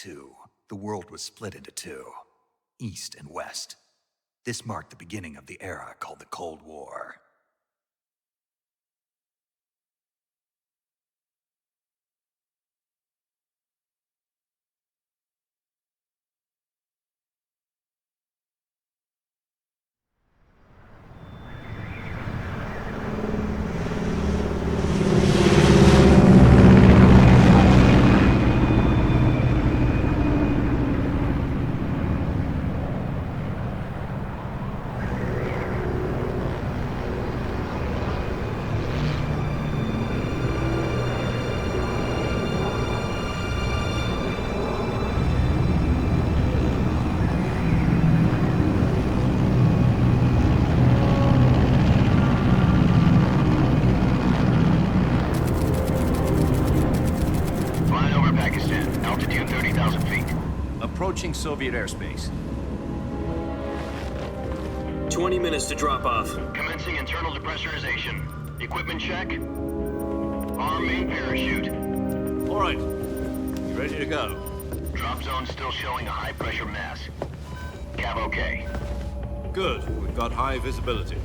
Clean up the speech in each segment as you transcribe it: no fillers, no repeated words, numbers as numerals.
II, the world was split into two, East and West. This marked the beginning of the era called the Cold War. Approaching Soviet airspace. 20 minutes to drop off. Commencing internal depressurization. Equipment check. Arm main parachute. All right. You ready to go? Drop zone still showing a high pressure mass. Cav okay. Good. We've got high visibility.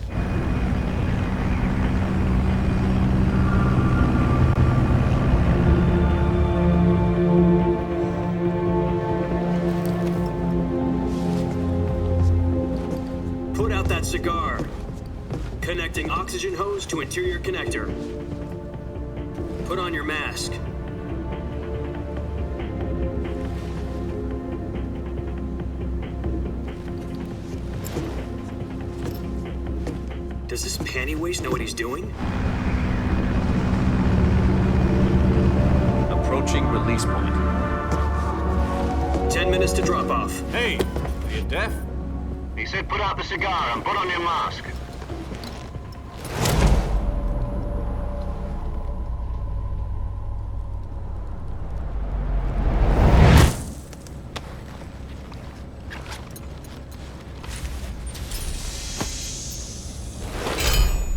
Put out that cigar. Connecting oxygen hose to interior connector. Put on your mask. Does this panty waste know what he's doing? Approaching release point. 10 minutes to drop off. Hey, are you deaf? He said put out the cigar and put on your mask.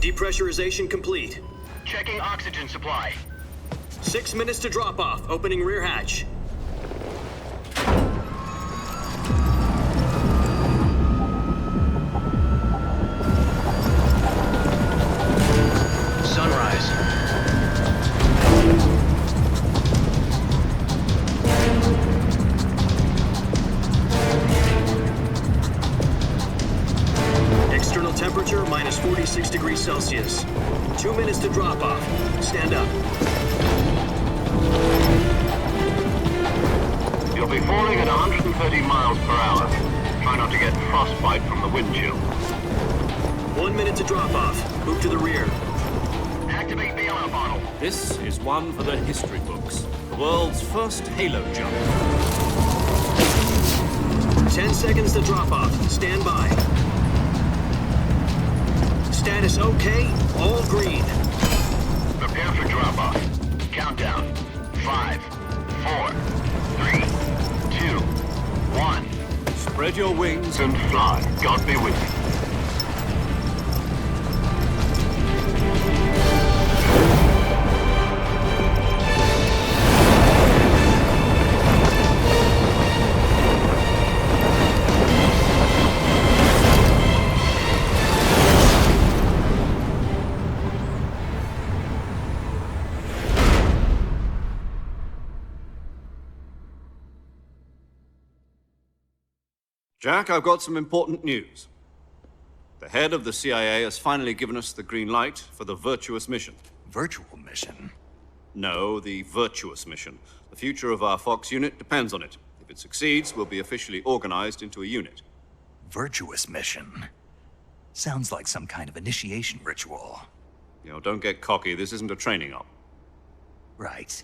Depressurization complete. Checking oxygen supply. 6 minutes to drop off. Opening rear hatch. Sunrise. External temperature minus 46 degrees Celsius. 2 minutes to drop off. Stand up. You'll be falling at 130 miles per hour. Try not to get frostbite from the wind chill. 1 minute to drop off. Move to the rear. Activate the air bottle. This is one for the history books. The world's first halo jump. 10 seconds to drop off. Stand by. Status okay. All green. Prepare for drop-off. Countdown. 5, 4, 3, 2, 1. Spread your wings And fly. God be with you. Jack, I've got some important news. The head of the CIA has finally given us the green light for the virtuous mission. Virtual mission? No, the virtuous mission. The future of our Fox unit depends on it. If it succeeds, we'll be officially organized into a unit. Virtuous mission? Sounds like some kind of initiation ritual. You know, don't get cocky. This isn't a training op. Right.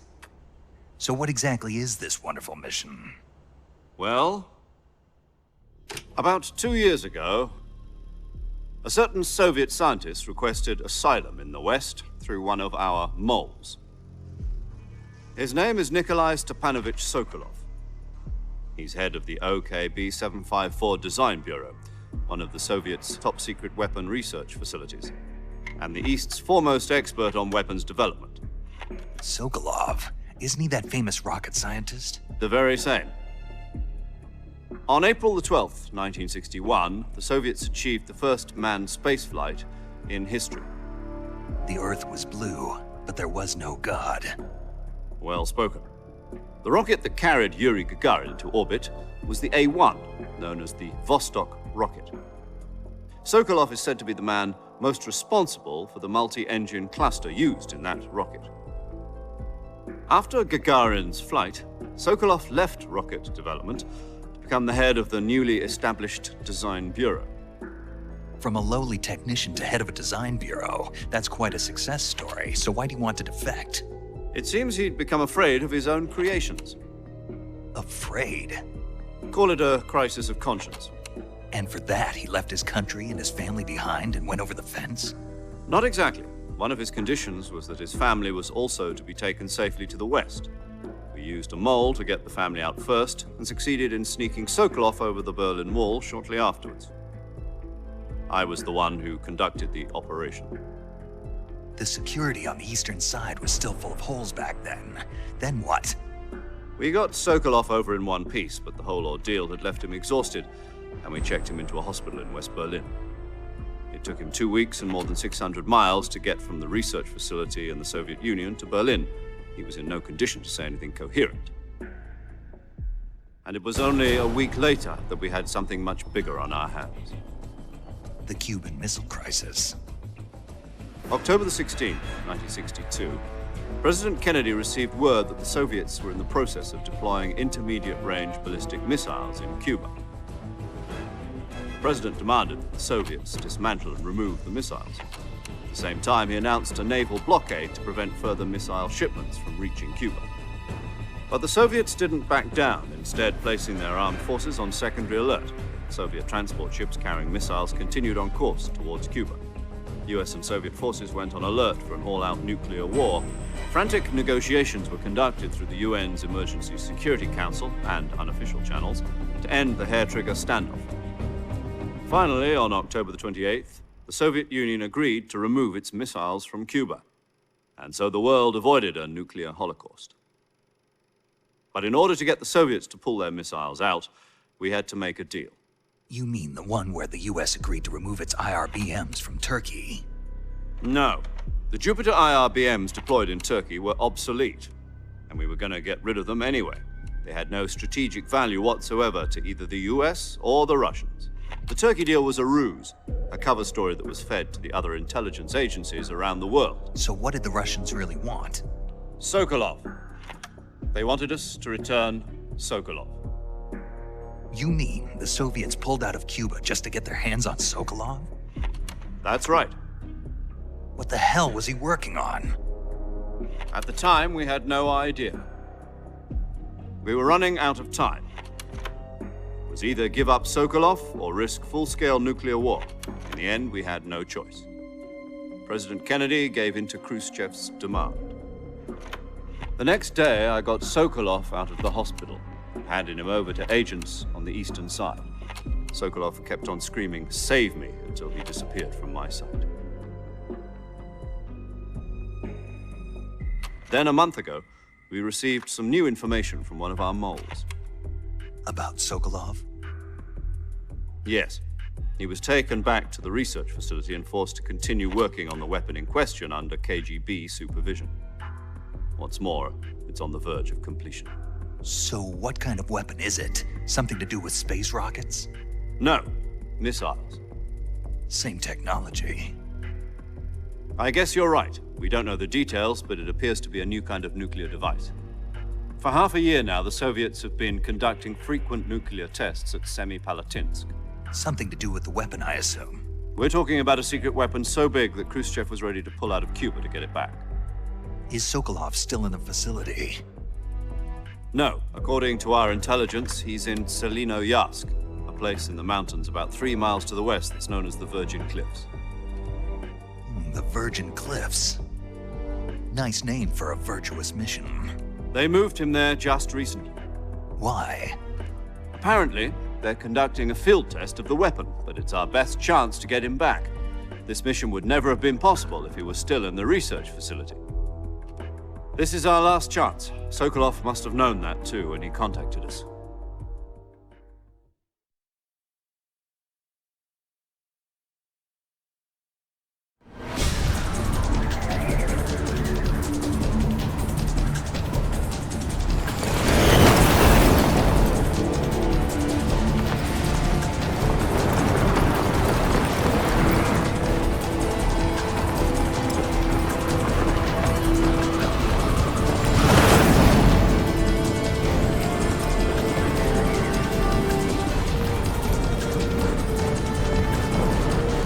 So what exactly is this wonderful mission? Well, about 2 years ago, a certain Soviet scientist requested asylum in the West through one of our moles. His name is Nikolai Stepanovich Sokolov. He's head of the OKB-754 Design Bureau, one of the Soviets' top-secret weapon research facilities, and the East's foremost expert on weapons development. Sokolov? Isn't he that famous rocket scientist? The very same. On April the 12th, 1961, the Soviets achieved the first manned spaceflight in history. The Earth was blue, but there was no God. Well spoken. The rocket that carried Yuri Gagarin to orbit was the A-1, known as the Vostok rocket. Sokolov is said to be the man most responsible for the multi-engine cluster used in that rocket. After Gagarin's flight, Sokolov left rocket development to become the head of the newly established Design Bureau. From a lowly technician to head of a design bureau, that's quite a success story, so why do you want to defect? It seems he'd become afraid of his own creations. Afraid? Call it a crisis of conscience. And for that, he left his country and his family behind and went over the fence? Not exactly. One of his conditions was that his family was also to be taken safely to the west. We used a mole to get the family out first and succeeded in sneaking Sokolov over the Berlin Wall shortly afterwards. I was the one who conducted the operation. The security on the eastern side was still full of holes back then. Then what? We got Sokolov over in one piece, but the whole ordeal had left him exhausted, and we checked him into a hospital in West Berlin. It took him 2 weeks and more than 600 miles to get from the research facility in the Soviet Union to Berlin. He was in no condition to say anything coherent. And it was only a week later that we had something much bigger on our hands. The Cuban Missile Crisis. October the 16th, 1962, President Kennedy received word that the Soviets were in the process of deploying intermediate-range ballistic missiles in Cuba. The President demanded that the Soviets dismantle and remove the missiles. At the same time, he announced a naval blockade to prevent further missile shipments from reaching Cuba. But the Soviets didn't back down, instead placing their armed forces on secondary alert. Soviet transport ships carrying missiles continued on course towards Cuba. US and Soviet forces went on alert for an all-out nuclear war. Frantic negotiations were conducted through the UN's Emergency Security Council and unofficial channels to end the hair-trigger standoff. Finally, on October the 28th, the Soviet Union agreed to remove its missiles from Cuba. And so the world avoided a nuclear holocaust. But in order to get the Soviets to pull their missiles out, we had to make a deal. You mean the one where the US agreed to remove its IRBMs from Turkey? No. The Jupiter IRBMs deployed in Turkey were obsolete, and we were going to get rid of them anyway. They had no strategic value whatsoever to either the US or the Russians. The Turkey deal was a ruse, a cover story that was fed to the other intelligence agencies around the world. So what did the Russians really want? Sokolov. They wanted us to return Sokolov. You mean the Soviets pulled out of Cuba just to get their hands on Sokolov? That's right. What the hell was he working on? At the time, we had no idea. We were running out of time. It was either give up Sokolov or risk full-scale nuclear war. In the end, we had no choice. President Kennedy gave in to Khrushchev's demand. The next day, I got Sokolov out of the hospital, handing him over to agents on the eastern side. Sokolov kept on screaming, "Save me," until he disappeared from my sight. Then, a month ago, we received some new information from one of our moles. About Sokolov? Yes. He was taken back to the research facility and forced to continue working on the weapon in question under KGB supervision. What's more, it's on the verge of completion. So what kind of weapon is it? Something to do with space rockets? No, missiles. Same technology. I guess you're right. We don't know the details, but it appears to be a new kind of nuclear device. For half a year now, the Soviets have been conducting frequent nuclear tests at Semipalatinsk. Something to do with the weapon, I assume. We're talking about a secret weapon so big that Khrushchev was ready to pull out of Cuba to get it back. Is Sokolov still in the facility? No. According to our intelligence, he's in Selino-Yarsk, a place in the mountains about 3 miles to the west that's known as the Virgin Cliffs. The Virgin Cliffs. Nice name for a virtuous mission. They moved him there just recently. Why? Apparently, they're conducting a field test of the weapon, but it's our best chance to get him back. This mission would never have been possible if he was still in the research facility. This is our last chance. Sokolov must have known that too when he contacted us.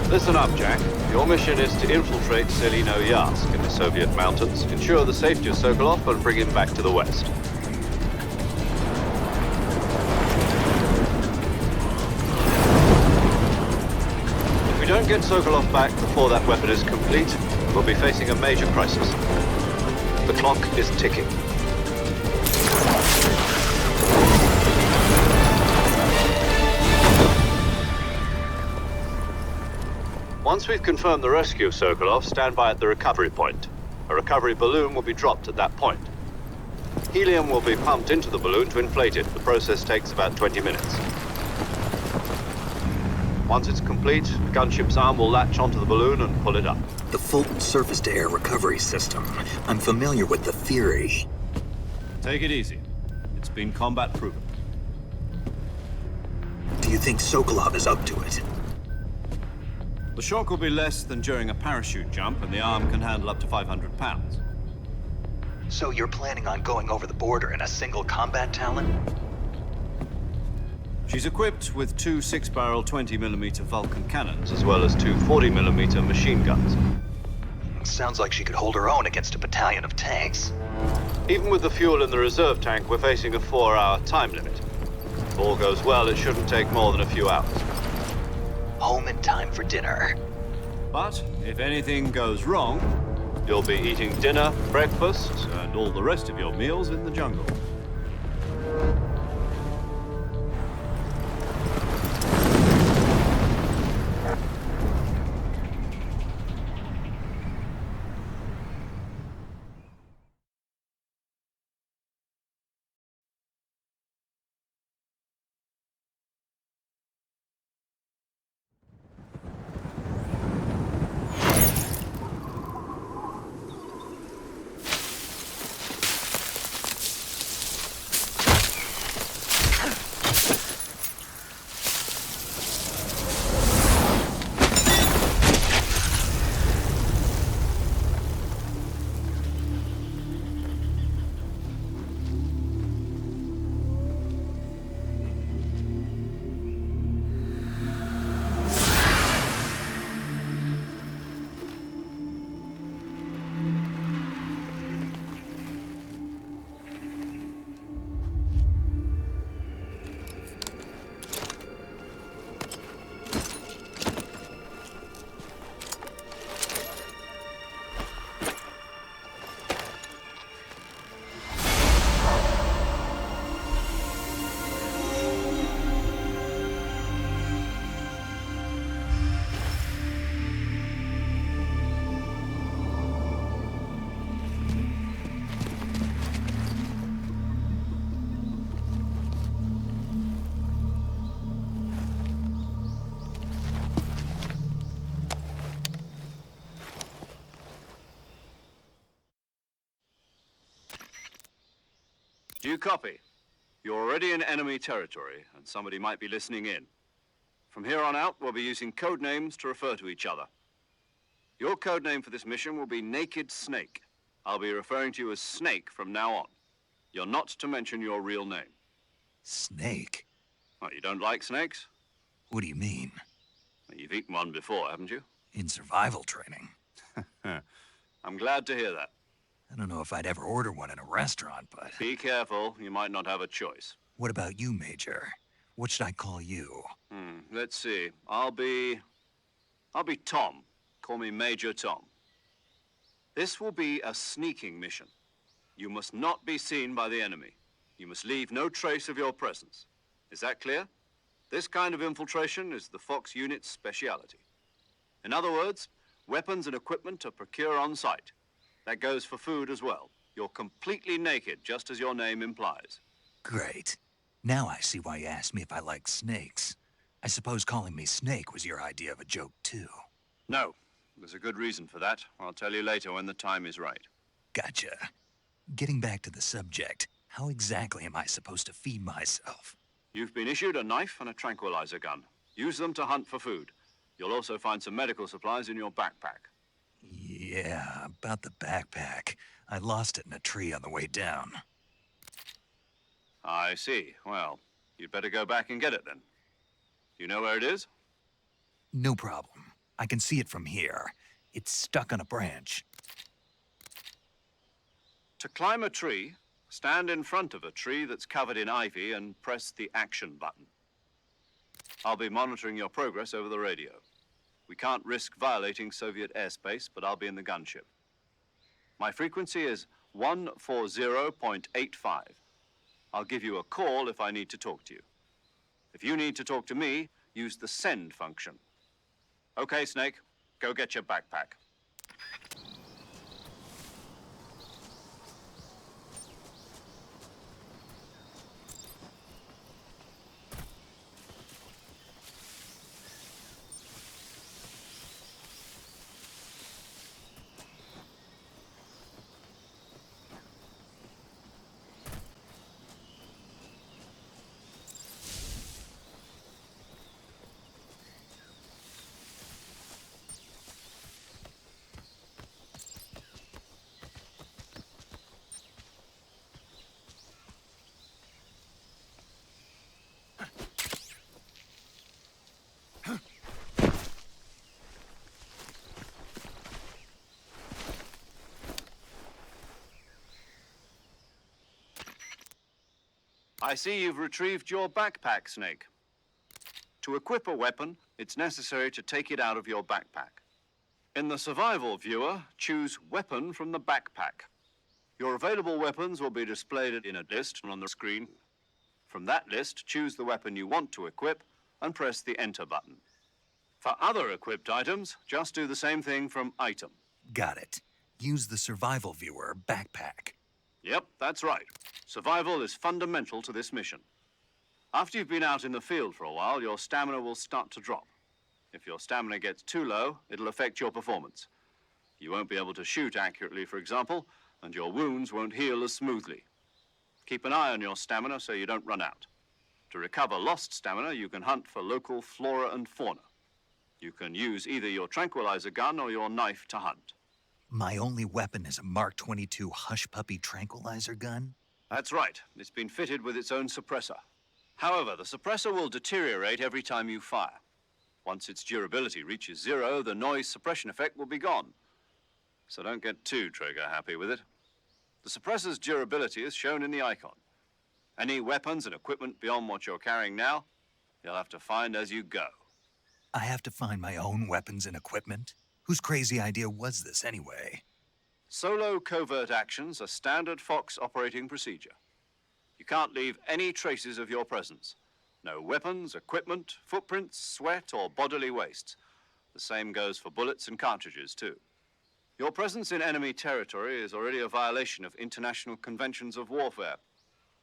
Listen up, Jack. Your mission is to infiltrate Selino-Yarsk in the Soviet mountains, ensure the safety of Sokolov, and bring him back to the west. If we don't get Sokolov back before that weapon is complete, we'll be facing a major crisis. The clock is ticking. Once we've confirmed the rescue of Sokolov, stand by at the recovery point. A recovery balloon will be dropped at that point. Helium will be pumped into the balloon to inflate it. The process takes about 20 minutes. Once it's complete, the gunship's arm will latch onto the balloon and pull it up. The Fulton surface-to-air recovery system. I'm familiar with the theory. Take it easy. It's been combat-proven. Do you think Sokolov is up to it? The shock will be less than during a parachute jump, and the arm can handle up to 500 pounds. So you're planning on going over the border in a single combat Talon? She's equipped with two 6-barrel 20mm Vulcan cannons, as well as two 40mm machine guns. Sounds like she could hold her own against a battalion of tanks. Even with the fuel in the reserve tank, we're facing a 4-hour time limit. If all goes well, it shouldn't take more than a few hours. Home in time for dinner. But if anything goes wrong, you'll be eating dinner, breakfast, and all the rest of your meals in the jungle. Do you copy? You're already in enemy territory, and somebody might be listening in. From here on out, we'll be using code names to refer to each other. Your code name for this mission will be Naked Snake. I'll be referring to you as Snake from now on. You're not to mention your real name. Snake? What, you don't like snakes? What do you mean? Well, you've eaten one before, haven't you? In survival training. I'm glad to hear that. I don't know if I'd ever order one in a restaurant, but... Be careful, you might not have a choice. What about you, Major? What should I call you? Let's see. I'll be Tom. Call me Major Tom. This will be a sneaking mission. You must not be seen by the enemy. You must leave no trace of your presence. Is that clear? This kind of infiltration is the Fox unit's speciality. In other words, weapons and equipment are procured on site. That goes for food as well. You're completely naked, just as your name implies. Great. Now I see why you asked me if I like snakes. I suppose calling me Snake was your idea of a joke, too. No, there's a good reason for that. I'll tell you later when the time is right. Gotcha. Getting back to the subject, how exactly am I supposed to feed myself? You've been issued a knife and a tranquilizer gun. Use them to hunt for food. You'll also find some medical supplies in your backpack. Yeah, about the backpack. I lost it in a tree on the way down. I see. Well, you'd better go back and get it then. You know where it is? No problem. I can see it from here. It's stuck on a branch. To climb a tree, stand in front of a tree that's covered in ivy and press the action button. I'll be monitoring your progress over the radio. We can't risk violating Soviet airspace, but I'll be in the gunship. My frequency is 140.85. I'll give you a call if I need to talk to you. If you need to talk to me, use the send function. Okay, Snake, go get your backpack. I see you've retrieved your backpack, Snake. To equip a weapon, it's necessary to take it out of your backpack. In the survival viewer, choose Weapon from the backpack. Your available weapons will be displayed in a list on the screen. From that list, choose the weapon you want to equip and press the Enter button. For other equipped items, just do the same thing from Item. Got it. Use the survival viewer backpack. Yep, that's right. Survival is fundamental to this mission. After you've been out in the field for a while, your stamina will start to drop. If your stamina gets too low, it'll affect your performance. You won't be able to shoot accurately, for example, and your wounds won't heal as smoothly. Keep an eye on your stamina so you don't run out. To recover lost stamina, you can hunt for local flora and fauna. You can use either your tranquilizer gun or your knife to hunt. My only weapon is a Mark 22 Hush Puppy tranquilizer gun? That's right. It's been fitted with its own suppressor. However, the suppressor will deteriorate every time you fire. Once its durability reaches 0, the noise suppression effect will be gone. So don't get too trigger happy with it. The suppressor's durability is shown in the icon. Any weapons and equipment beyond what you're carrying now, you'll have to find as you go. I have to find my own weapons and equipment? Whose crazy idea was this anyway? Solo covert actions are standard Fox operating procedure. You can't leave any traces of your presence. No weapons, equipment, footprints, sweat, or bodily wastes. The same goes for bullets and cartridges, too. Your presence in enemy territory is already a violation of international conventions of warfare.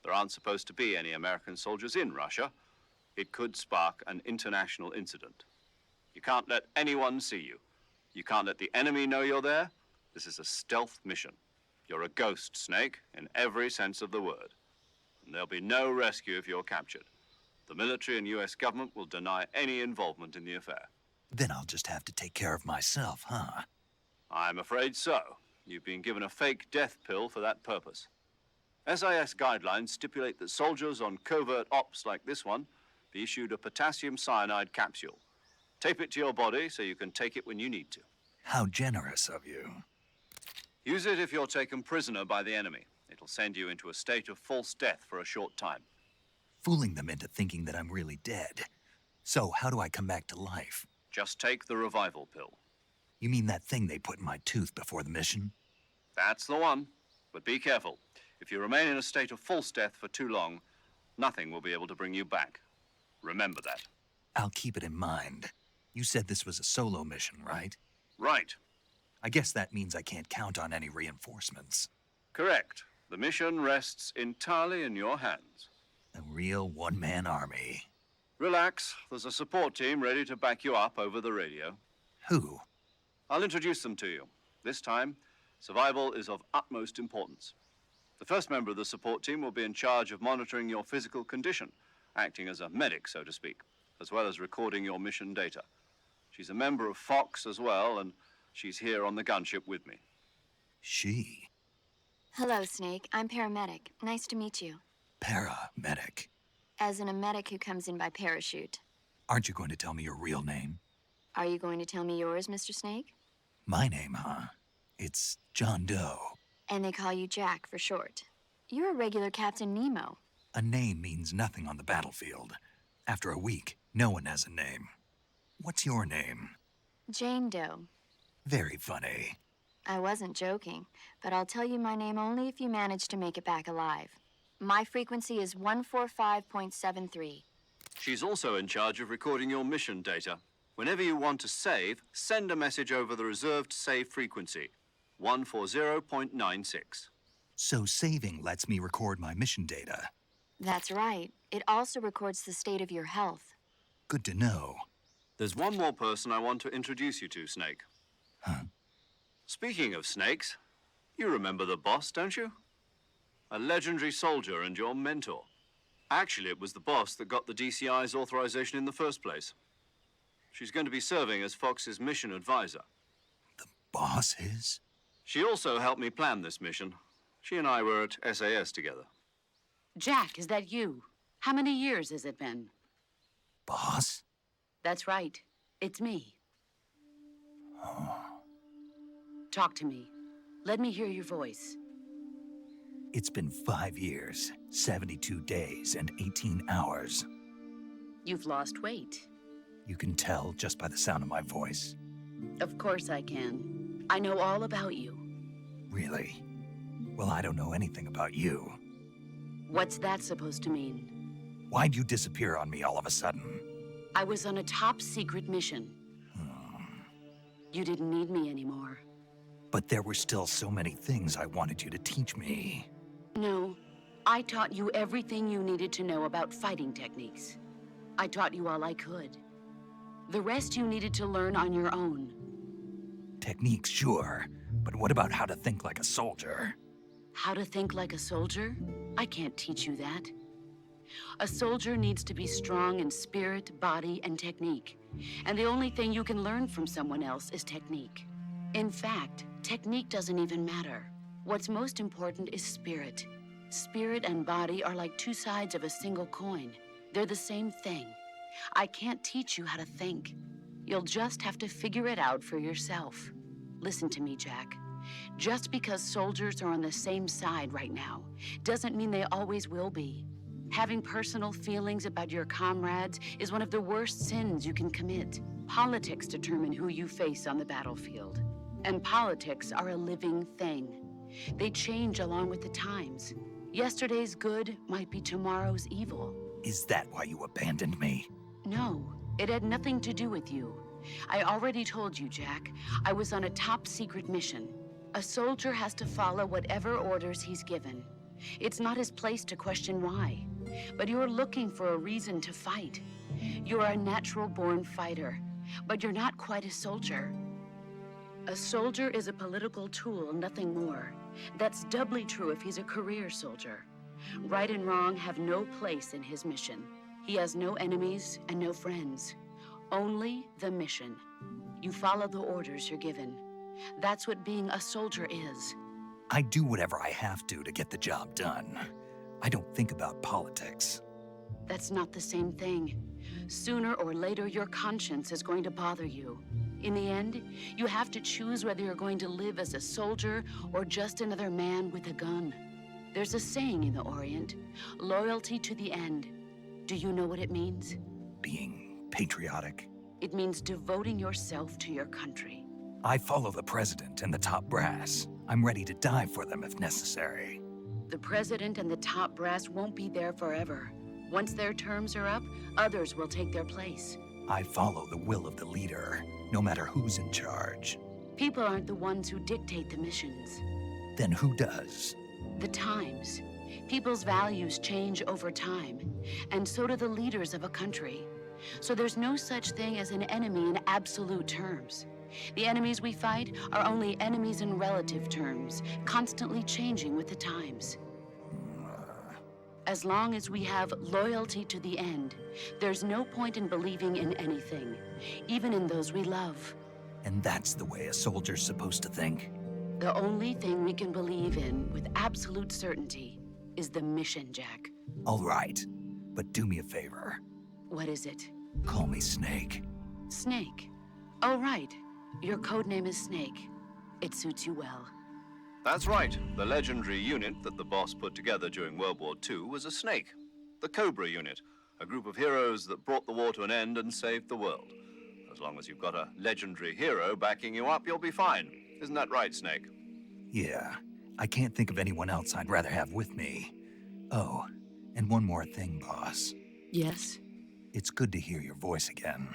There aren't supposed to be any American soldiers in Russia. It could spark an international incident. You can't let anyone see you. You can't let the enemy know you're there. This is a stealth mission. You're a ghost, Snake, in every sense of the word. And there'll be no rescue if you're captured. The military and US government will deny any involvement in the affair. Then I'll just have to take care of myself, huh? I'm afraid so. You've been given a fake death pill for that purpose. SIS guidelines stipulate that soldiers on covert ops like this one be issued a potassium cyanide capsule. Tape it to your body so you can take it when you need to. How generous of you. Use it if you're taken prisoner by the enemy. It'll send you into a state of false death for a short time. Fooling them into thinking that I'm really dead. So how do I come back to life? Just take the revival pill. You mean that thing they put in my tooth before the mission? That's the one. But be careful. If you remain in a state of false death for too long, nothing will be able to bring you back. Remember that. I'll keep it in mind. You said this was a solo mission, right? Right. I guess that means I can't count on any reinforcements. Correct. The mission rests entirely in your hands. A real one-man army. Relax. There's a support team ready to back you up over the radio. Who? I'll introduce them to you. This time, survival is of utmost importance. The first member of the support team will be in charge of monitoring your physical condition, acting as a medic, so to speak, as well as recording your mission data. She's a member of Fox as well, and she's here on the gunship with me. She? Hello, Snake. I'm paramedic. Nice to meet you. Paramedic. As in a medic who comes in by parachute. Aren't you going to tell me your real name? Are you going to tell me yours, Mr. Snake? My name, huh? It's John Doe. And they call you Jack for short. You're a regular Captain Nemo. A name means nothing on the battlefield. After a week, no one has a name. What's your name? Jane Doe. Very funny. I wasn't joking, but I'll tell you my name only if you manage to make it back alive. My frequency is 145.73. She's also in charge of recording your mission data. Whenever you want to save, send a message over the reserved save frequency, 140.96. So saving lets me record my mission data. That's right. It also records the state of your health. Good to know. There's one more person I want to introduce you to, Snake. Huh? Speaking of snakes, you remember the boss, don't you? A legendary soldier and your mentor. Actually, it was the boss that got the DCI's authorization in the first place. She's going to be serving as Fox's mission advisor. The boss is? She also helped me plan this mission. She and I were at SAS together. Jack, is that you? How many years has it been? Boss? That's right. It's me. Oh. Talk to me. Let me hear your voice. It's been 5 years, 72 days, and 18 hours. You've lost weight. You can tell just by the sound of my voice. Of course I can. I know all about you. Really? Well, I don't know anything about you. What's that supposed to mean? Why'd you disappear on me all of a sudden? I was on a top-secret mission. You didn't need me anymore. But there were still so many things I wanted you to teach me. No, I taught you everything you needed to know about fighting techniques. I taught you all I could. The rest you needed to learn on your own. Techniques, sure. But what about how to think like a soldier? How to think like a soldier? I can't teach you that. A soldier needs to be strong in spirit, body, and technique. And the only thing you can learn from someone else is technique. In fact, technique doesn't even matter. What's most important is spirit. Spirit and body are like two sides of a single coin. They're the same thing. I can't teach you how to think. You'll just have to figure it out for yourself. Listen to me, Jack. Just because soldiers are on the same side right now doesn't mean they always will be. Having personal feelings about your comrades is one of the worst sins you can commit. Politics determine who you face on the battlefield. And politics are a living thing. They change along with the times. Yesterday's good might be tomorrow's evil. Is that why you abandoned me? No, it had nothing to do with you. I already told you, Jack. I was on a top-secret mission. A soldier has to follow whatever orders he's given. It's not his place to question why. But you're looking for a reason to fight. You're a natural-born fighter, but you're not quite a soldier. A soldier is a political tool, nothing more. That's doubly true if he's a career soldier. Right and wrong have no place in his mission. He has no enemies and no friends. Only the mission. You follow the orders you're given. That's what being a soldier is. I do whatever I have to get the job done. I don't think about politics. That's not the same thing. Sooner or later, your conscience is going to bother you. In the end, you have to choose whether you're going to live as a soldier or just another man with a gun. There's a saying in the Orient, loyalty to the end. Do you know what it means? Being patriotic. It means devoting yourself to your country. I follow the president and the top brass. I'm ready to die for them if necessary. The president and the top brass won't be there forever. Once their terms are up, others will take their place. I follow the will of the leader, no matter who's in charge. People aren't the ones who dictate the missions. Then who does? The times. People's values change over time, and so do the leaders of a country. So there's no such thing as an enemy in absolute terms. The enemies we fight are only enemies in relative terms, constantly changing with the times. As long as we have loyalty to the end, there's no point in believing in anything, even in those we love. And that's the way a soldier's supposed to think? The only thing we can believe in with absolute certainty is the mission, Jack. All right, but do me a favor. What is it? Call me Snake. Snake. Oh, right. Your codename is Snake. It suits you well. That's right. The legendary unit that the boss put together during World War II was a snake. The Cobra unit, a group of heroes that brought the war to an end and saved the world. As long as you've got a legendary hero backing you up, you'll be fine. Isn't that right, Snake? Yeah, I can't think of anyone else I'd rather have with me. Oh, and one more thing, boss. Yes? It's good to hear your voice again.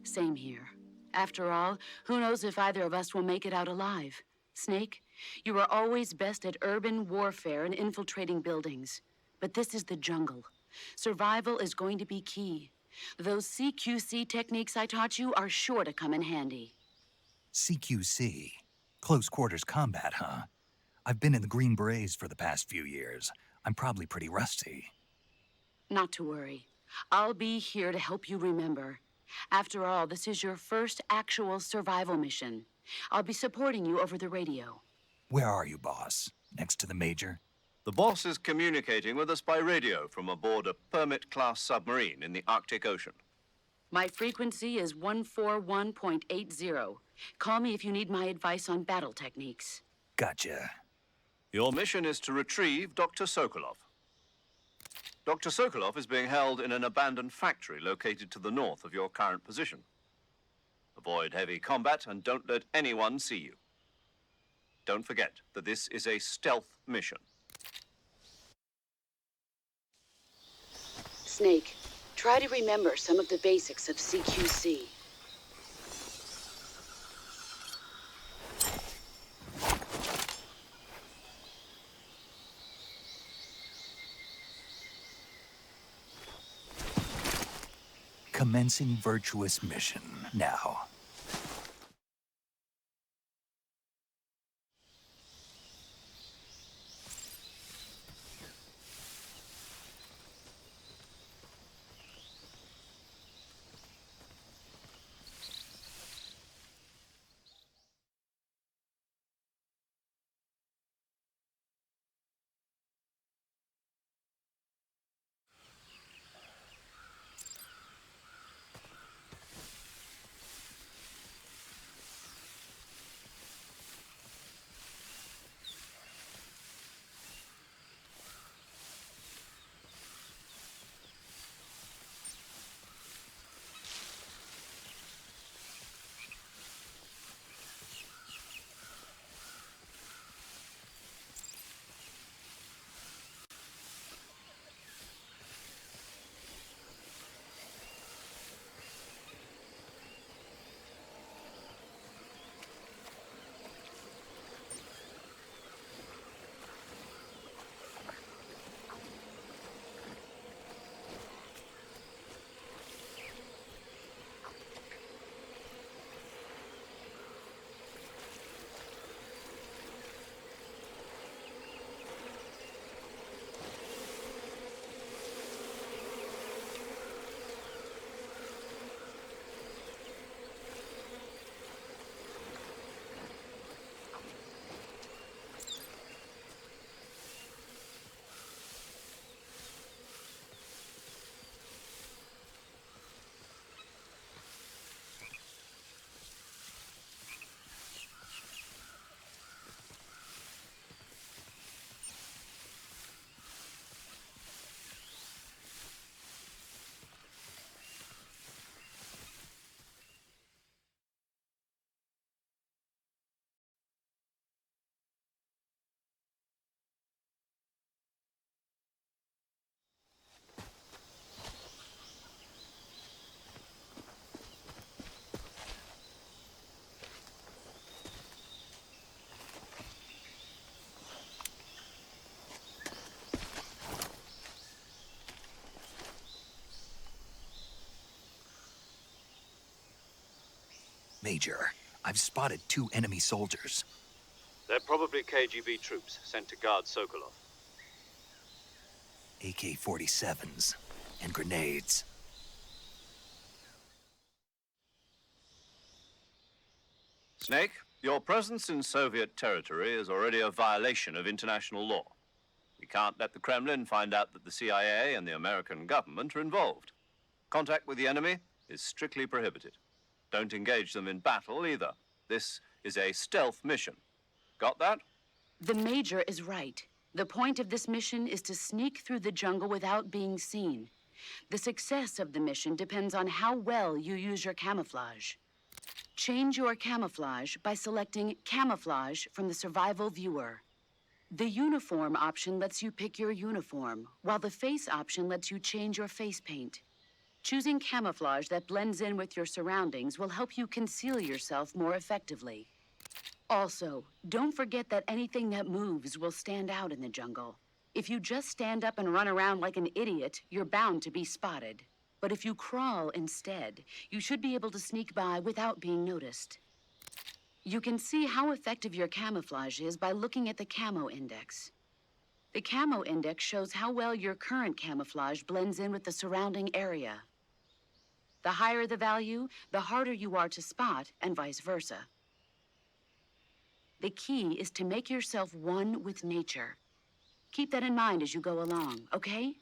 Same here. After all, who knows if either of us will make it out alive? Snake, you are always best at urban warfare and infiltrating buildings. But this is the jungle. Survival is going to be key. Those CQC techniques I taught you are sure to come in handy. CQC? Close quarters combat, huh? I've been in the Green Berets for the past few years. I'm probably pretty rusty. Not to worry. I'll be here to help you remember. After all, this is your first actual survival mission. I'll be supporting you over the radio. Where are you, boss? Next to the Major? The boss is communicating with us by radio from aboard a Permit-class submarine in the Arctic Ocean. My frequency is 141.80. Call me if you need my advice on battle techniques. Gotcha. Your mission is to retrieve Dr. Sokolov. Dr. Sokolov is being held in an abandoned factory located to the north of your current position. Avoid heavy combat and don't let anyone see you. Don't forget that this is a stealth mission. Snake, try to remember some of the basics of CQC. Commencing virtuous mission now. Major, I've spotted 2 enemy soldiers. They're probably KGB troops sent to guard Sokolov. AK-47s and grenades. Snake, your presence in Soviet territory is already a violation of international law. We can't let the Kremlin find out that the CIA and the American government are involved. Contact with the enemy is strictly prohibited. Don't engage them in battle either. This is a stealth mission. Got that? The Major is right. The point of this mission is to sneak through the jungle without being seen. The success of the mission depends on how well you use your camouflage. Change your camouflage by selecting Camouflage from the Survival Viewer. The Uniform option lets you pick your uniform, while the Face option lets you change your face paint. Choosing camouflage that blends in with your surroundings will help you conceal yourself more effectively. Also, don't forget that anything that moves will stand out in the jungle. If you just stand up and run around like an idiot, you're bound to be spotted. But if you crawl instead, you should be able to sneak by without being noticed. You can see how effective your camouflage is by looking at the Camo Index. The Camo Index shows how well your current camouflage blends in with the surrounding area. The higher the value, the harder you are to spot, and vice versa. The key is to make yourself one with nature. Keep that in mind as you go along, okay?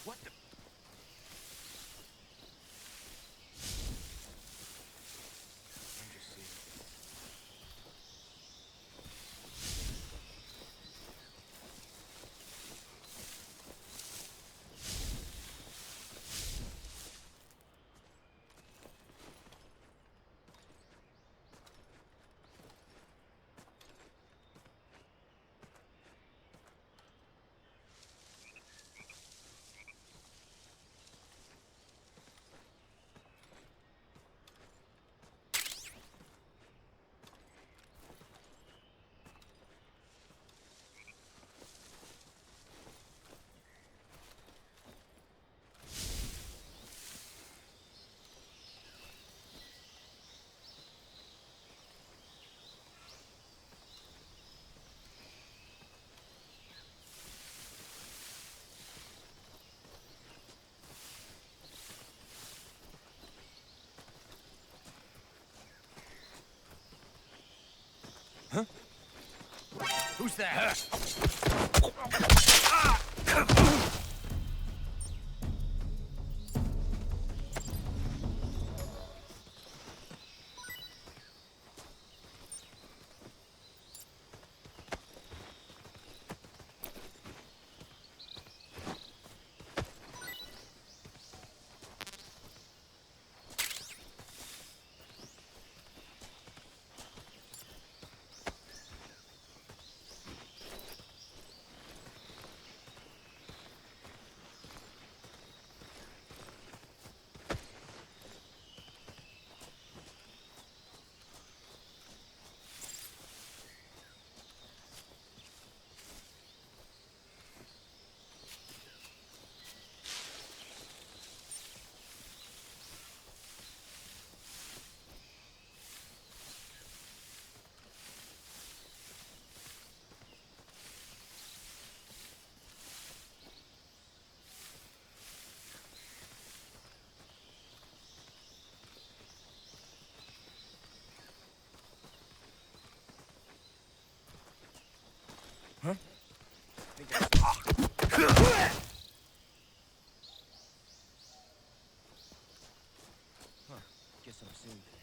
What the? Who's that? seen things.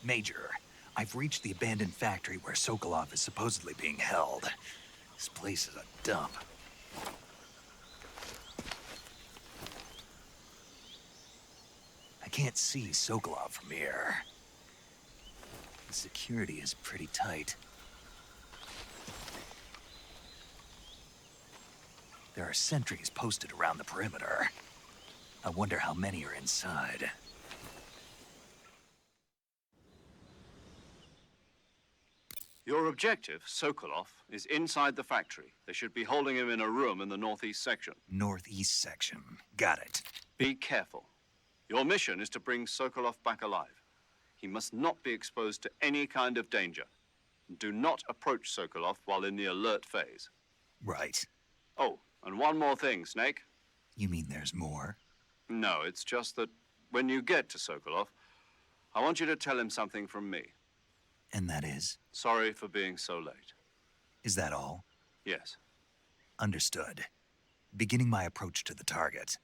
Major, I've reached the abandoned factory where Sokolov is supposedly being held. This place is a dump. I can't see Sokolov from here. The security is pretty tight. There are sentries posted around the perimeter. I wonder how many are inside. Your objective, Sokolov, is inside the factory. They should be holding him in a room in the northeast section. Northeast section. Got it. Be careful. Your mission is to bring Sokolov back alive. He must not be exposed to any kind of danger. Do not approach Sokolov while in the alert phase. Right. Oh, and one more thing, Snake. You mean there's more? No, it's just that when you get to Sokolov, I want you to tell him something from me. And that is? Sorry for being so late. Is that all? Yes. Understood. Beginning my approach to the target.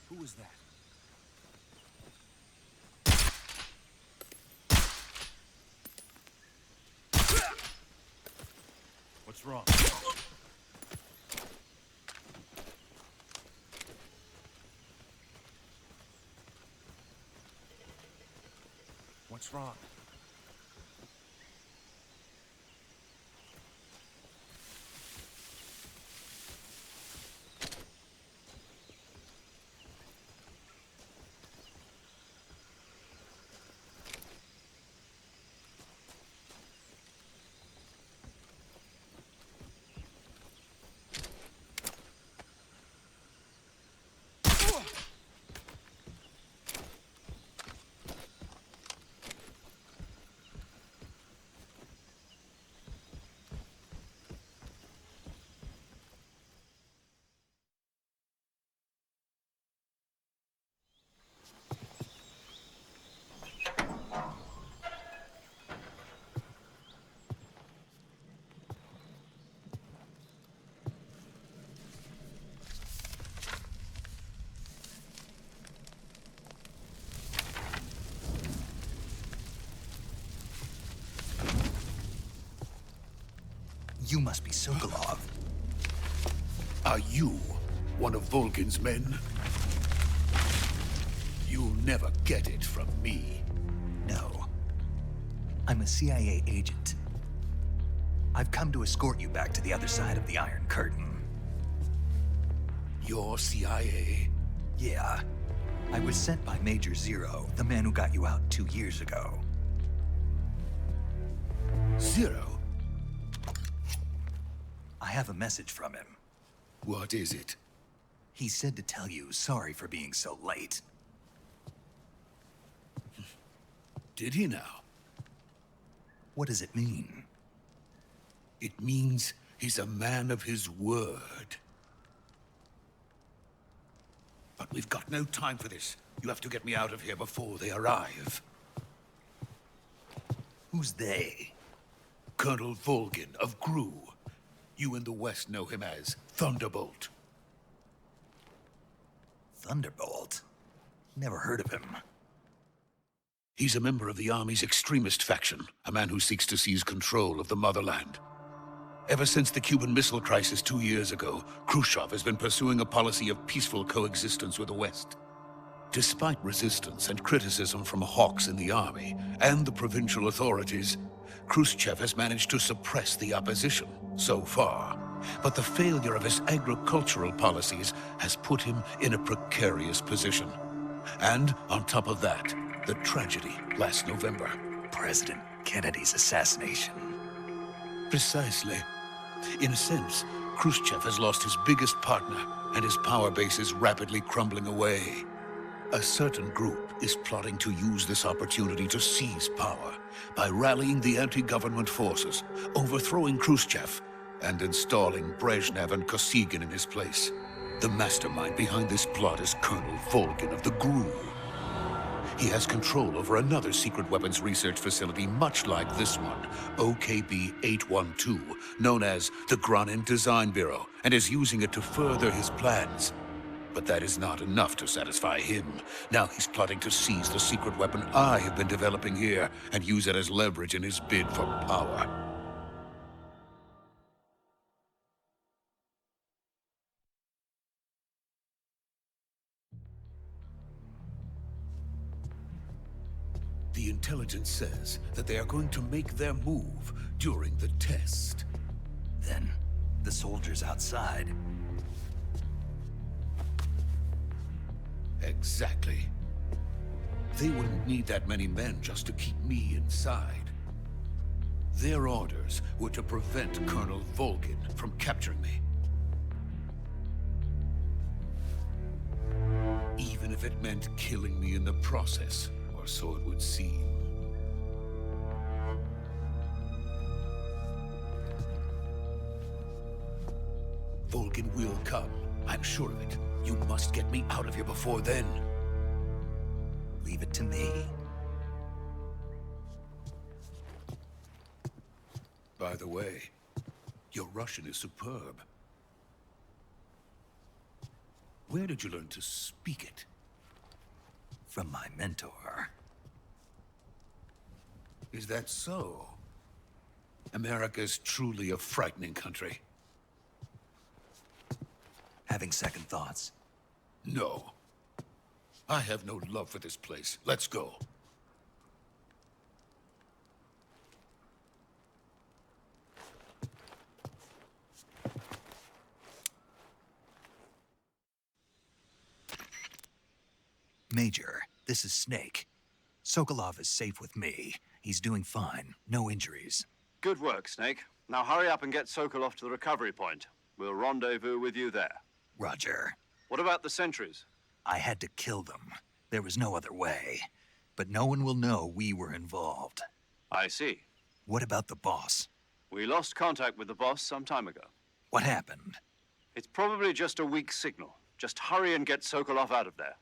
Who was that? What's wrong? What's wrong? You must be Sokolov. Are you one of Volgin's men? You'll never get it from me. No. I'm a CIA agent. I've come to escort you back to the other side of the Iron Curtain. You're CIA? Yeah. I was sent by Major Zero, the man who got you out 2 years ago. Zero? I have a message from him. What is it? He said to tell you sorry for being so late. Did he now? What does it mean? It means he's a man of his word. But we've got no time for this. You have to get me out of here before they arrive. Who's they? Colonel Volgin of GRU. You in the West know him as Thunderbolt. Thunderbolt? Never heard of him. He's a member of the Army's extremist faction, a man who seeks to seize control of the motherland. Ever since the Cuban Missile Crisis 2 years ago, Khrushchev has been pursuing a policy of peaceful coexistence with the West. Despite resistance and criticism from hawks in the army and the provincial authorities, Khrushchev has managed to suppress the opposition, so far. But the failure of his agricultural policies has put him in a precarious position. And on top of that, The tragedy last November. President Kennedy's assassination. Precisely. In a sense, Khrushchev has lost his biggest partner, and his power base is rapidly crumbling away. A certain group is plotting to use this opportunity to seize power by rallying the anti-government forces, overthrowing Khrushchev, and installing Brezhnev and Kosygin in his place. The mastermind behind this plot is Colonel Volgin of the GRU. He has control over another secret weapons research facility much like this one, OKB-812, known as the Granin Design Bureau, and is using it to further his plans. But that is not enough to satisfy him. Now he's plotting to seize the secret weapon I have been developing here and use it as leverage in his bid for power. The intelligence says that they are going to make their move during the test. Then, the soldiers outside. Exactly. They wouldn't need that many men just to keep me inside. Their orders were to prevent Colonel Volgin from capturing me. Even if it meant killing me in the process, or so it would seem. Volgin will come. I'm sure of it. You must get me out of here before then. Leave it to me. By the way, your Russian is superb. Where did you learn to speak it? From my mentor. Is that so? America is truly a frightening country. Having second thoughts? No. I have no love for this place. Let's go. Major, this is Snake. Sokolov is safe with me. He's doing fine. No injuries. Good work, Snake. Now hurry up and get Sokolov to the recovery point. We'll rendezvous with you there. Roger. What about the sentries? I had to kill them. There was no other way. But no one will know we were involved. I see. What about the boss? We lost contact with the boss some time ago. What happened? It's probably just a weak signal. Just hurry and get Sokolov out of there.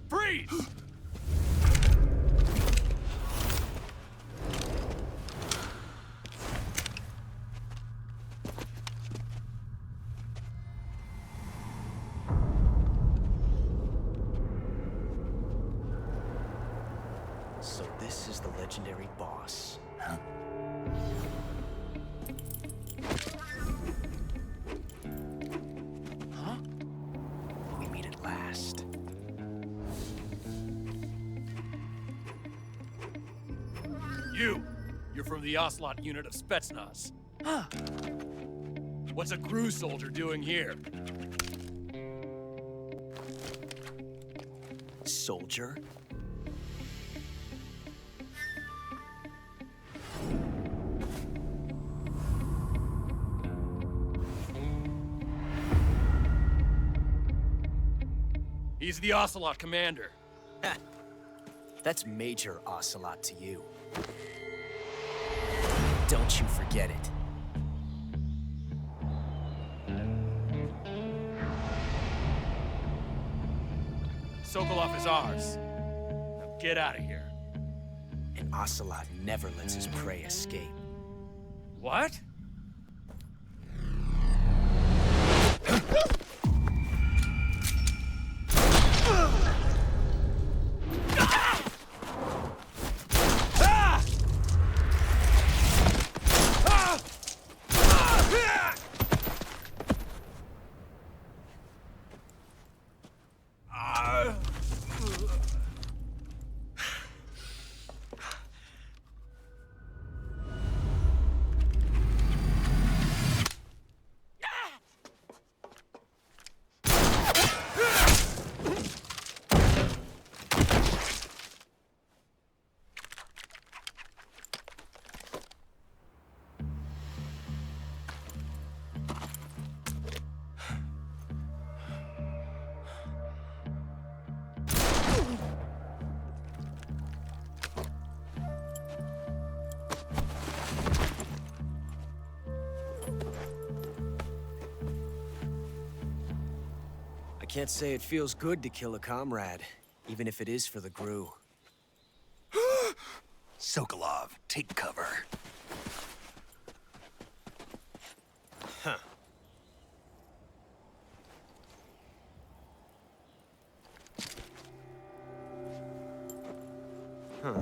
Freeze! So this is the legendary boss. Huh? Huh? We meet at last. You're from the Ocelot unit of Spetsnaz. Huh. What's a GRU soldier doing here? Soldier? He's the Ocelot commander. That's Major Ocelot to you. Don't you forget it. Sokolov is ours. Now get out of here. An Ocelot never lets his prey escape. What? I can't say it feels good to kill a comrade, even if it is for the Gru. Sokolov, take cover. Huh. Huh.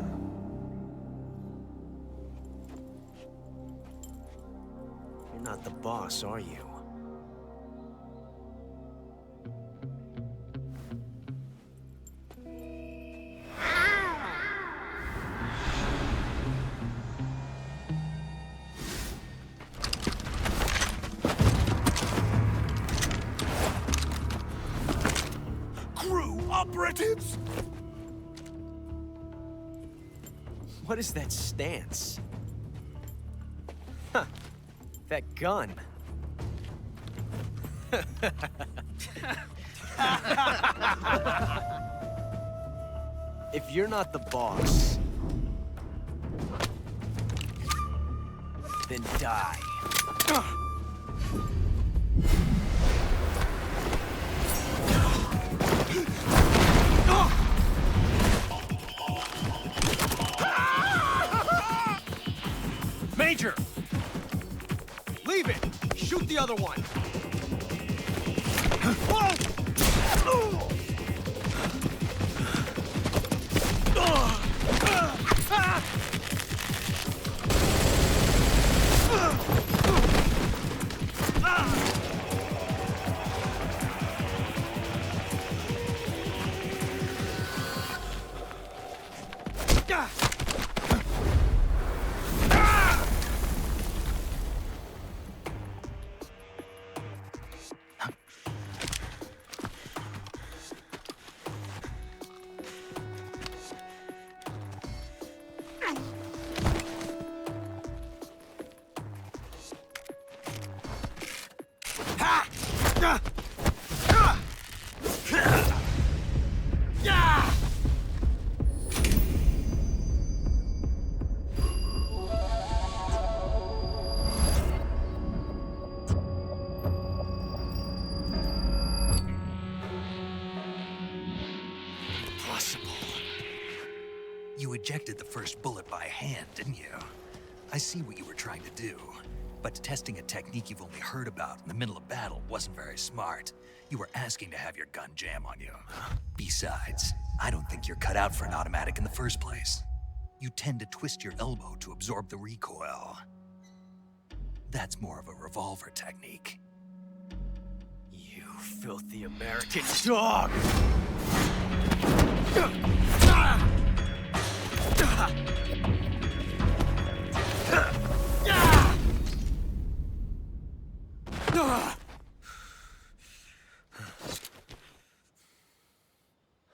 You're not the boss, are you? Operatives! What is that stance? Huh. That gun. If you're not the boss, then die. Major! Leave it! Shoot the other one! You ejected the first bullet by hand, didn't you? I see what you were trying to do. But testing a technique you've only heard about in the middle of battle wasn't very smart. You were asking to have your gun jam on you. Besides, I don't think you're cut out for an automatic in the first place. You tend to twist your elbow to absorb the recoil. That's more of a revolver technique. You filthy American dog!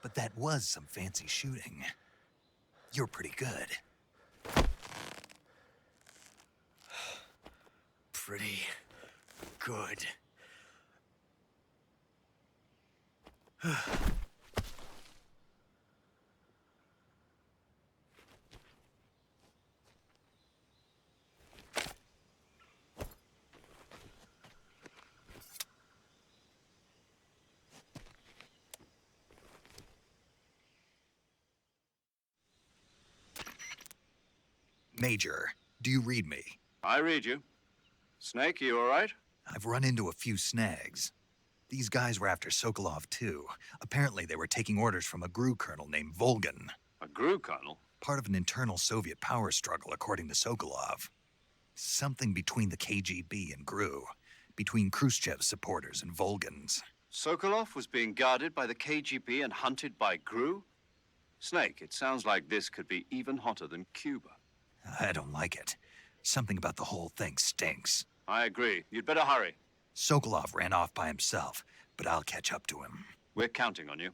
But that was some fancy shooting. You're pretty good. Pretty good. Major, do you read me? I read you. Snake, you all right? I've run into a few snags. These guys were after Sokolov too. Apparently they were taking orders from a GRU colonel named Volgan. A GRU colonel? Part of an internal Soviet power struggle, according to Sokolov. Something between the KGB and GRU. Between Khrushchev's supporters and Volgan's. Sokolov was being guarded by the KGB and hunted by GRU? Snake, it sounds like this could be even hotter than Cuba. I don't like it. Something about the whole thing stinks. I agree. You'd better hurry. Sokolov ran off by himself, but I'll catch up to him. We're counting on you.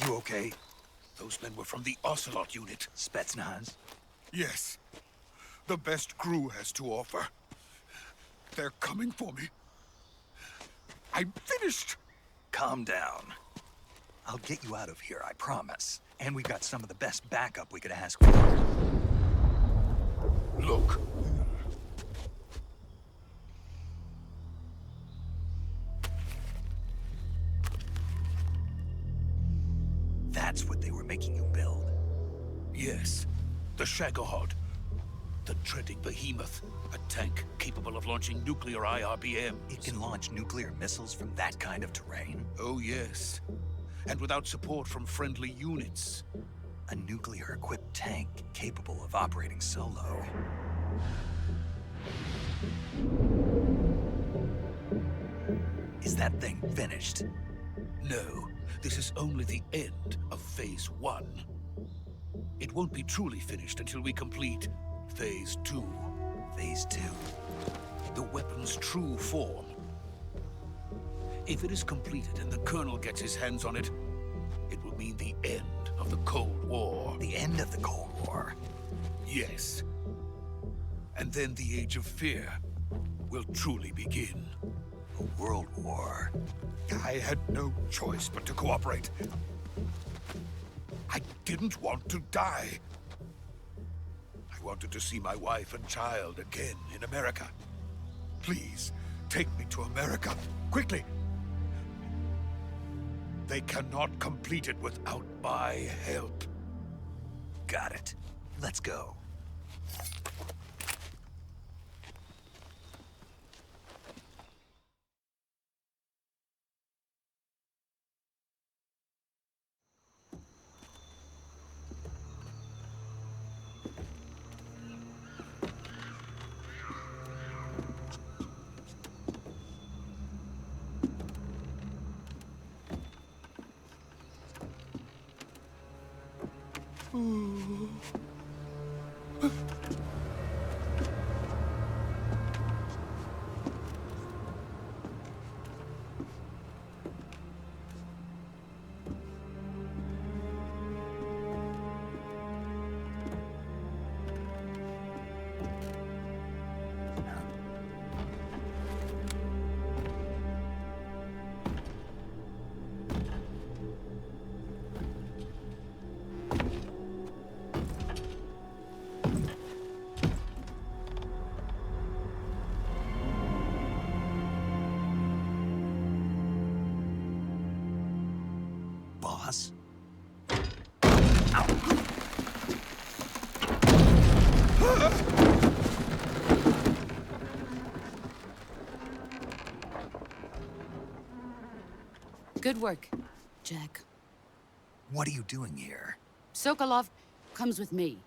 You okay? Those men were from the Ocelot unit. Spetsnaz? Yes. The best GRU has to offer. They're coming for me. I'm finished. Calm down. I'll get you out of here, I promise. And we've got some of the best backup we could ask for. Look. That's what they were making you build. Yes. The Shagohod. The dreaded behemoth. A tank capable of launching nuclear IRBMs. It can launch nuclear missiles from that kind of terrain? Oh, yes. And without support from friendly units. A nuclear-equipped tank capable of operating solo. Is that thing finished? No. This is only the end of Phase 1. It won't be truly finished until we complete Phase 2. Phase 2? The weapon's true form. If it is completed and the Colonel gets his hands on it, it will mean the end of the Cold War. The end of the Cold War? Yes. And then the Age of Fear will truly begin. A world war? I had no choice but to cooperate. I didn't want to die. I wanted to see my wife and child again in America. Please, take me to America, quickly. They cannot complete it without my help. Got it. Let's go. work, Jack. What are you doing here? Sokolov comes with me.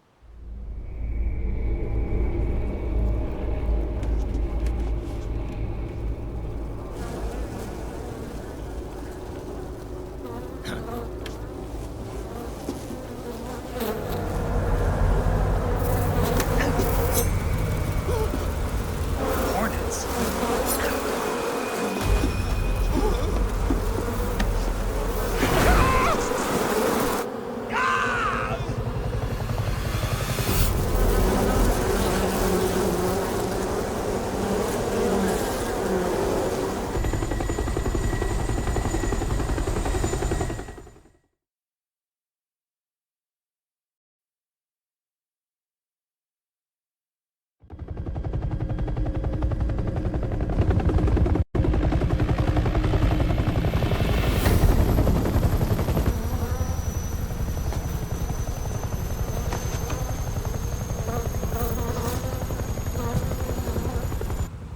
Hornets.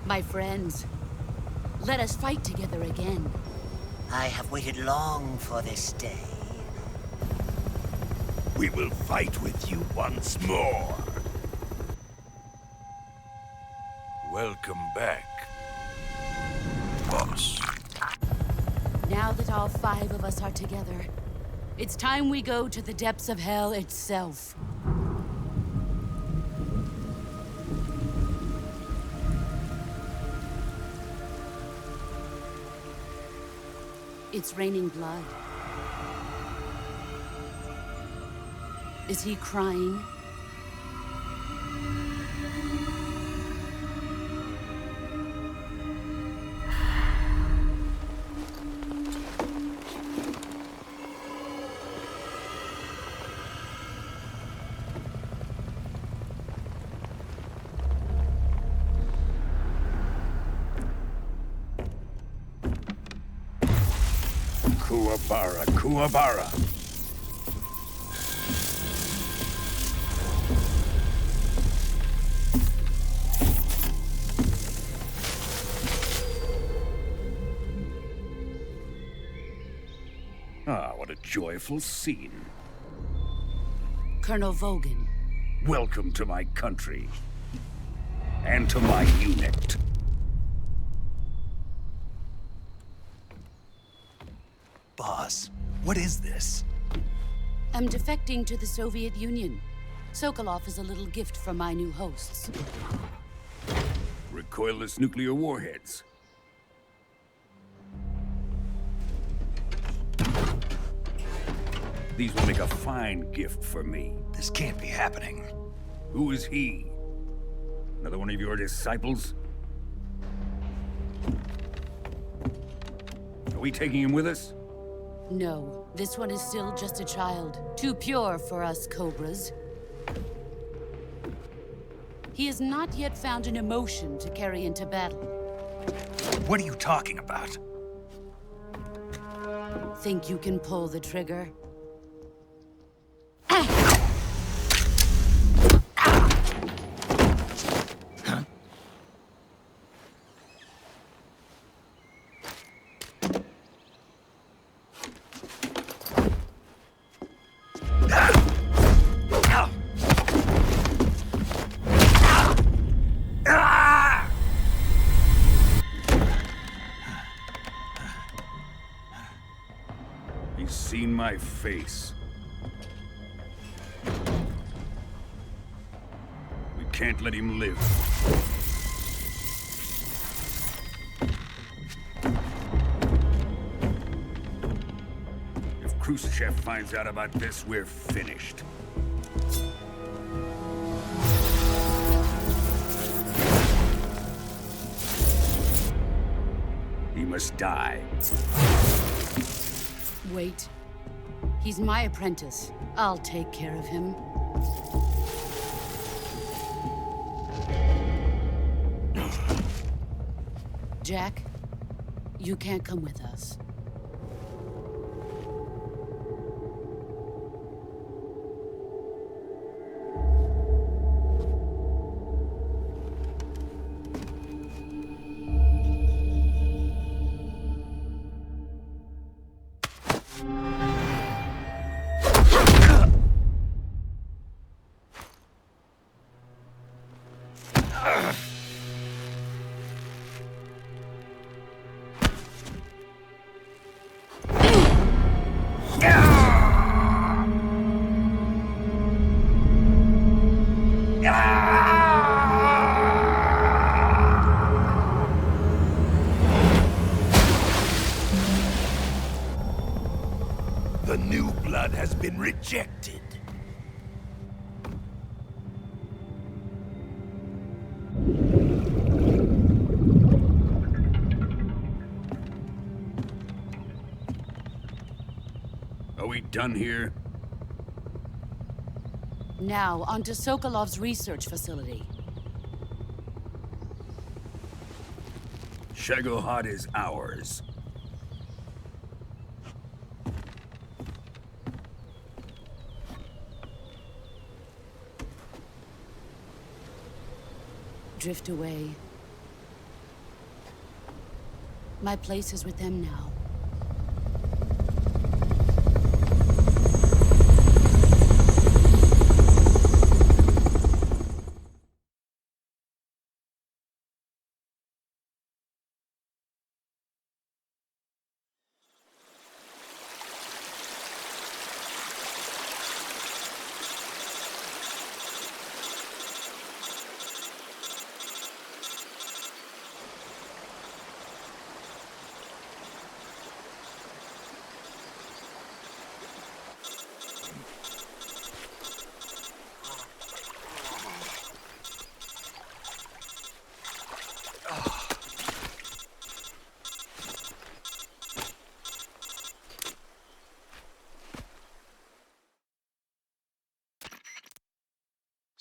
My friends, let us fight together again. I have waited long for this day. We will fight with you once more. Welcome back, boss. Now that all 5 of us are together, it's time we go to the depths of hell itself. It's raining blood. Is he crying? Kuwabara, Kuwabara. Ah, what a joyful scene. Colonel Vogan. Welcome to my country. And to my unit. Boss, what is this? I'm defecting to the Soviet Union. Sokolov is a little gift from my new hosts. Recoilless nuclear warheads. These will make a fine gift for me. This can't be happening. Who is he? Another one of your disciples? Are we taking him with us? No, this one is still just a child. Too pure for us Cobras. He has not yet found an emotion to carry into battle. What are you talking about? Think you can pull the trigger? He's seen my face. We can't let him live. If Khrushchev finds out about this, we're finished. He must die. Wait. He's my apprentice. I'll take care of him. Jack, you can't come with us. blood has been rejected. Are we done here? Now, on to Sokolov's research facility. Shagohod is ours. Drift away. My place is with them now.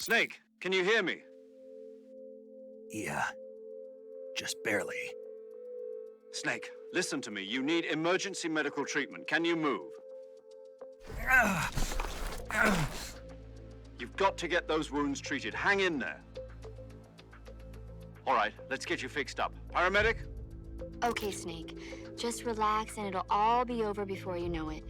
Snake, can you hear me? Yeah. Just barely. Snake, listen to me. You need emergency medical treatment. Can you move? You've got to get those wounds treated. Hang in there. All right, let's get you fixed up. Paramedic? Okay, Snake. Just relax and it'll all be over before you know it.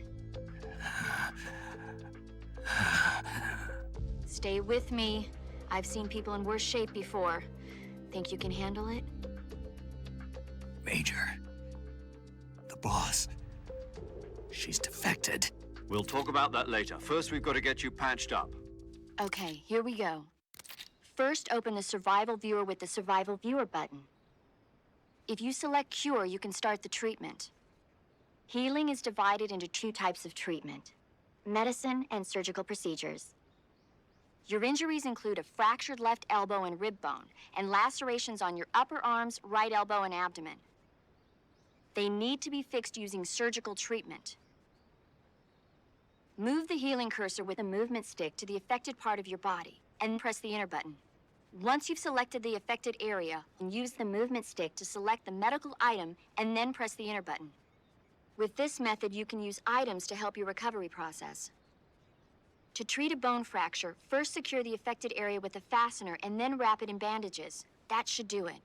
Stay with me. I've seen people in worse shape before. Think you can handle it? Major. The boss. She's defected. We'll talk about that later. First, we've got to get you patched up. Okay, here we go. First, open the Survival Viewer with the Survival Viewer button. If you select Cure, you can start the treatment. Healing is divided into 2 types of treatment: medicine and surgical procedures. Your injuries include a fractured left elbow and rib bone, and lacerations on your upper arms, right elbow, and abdomen. They need to be fixed using surgical treatment. Move the healing cursor with a movement stick to the affected part of your body, and press the enter button. Once you've selected the affected area, use the movement stick to select the medical item, and then press the enter button. With this method, you can use items to help your recovery process. To treat a bone fracture, first secure the affected area with a fastener and then wrap it in bandages. That should do it.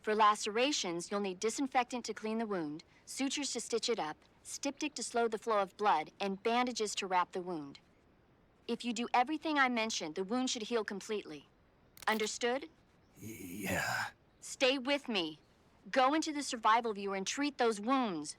For lacerations, you'll need disinfectant to clean the wound, sutures to stitch it up, styptic to slow the flow of blood, and bandages to wrap the wound. If you do everything I mentioned, the wound should heal completely. Understood? Yeah. Stay with me. Go into the Survival Viewer and treat those wounds.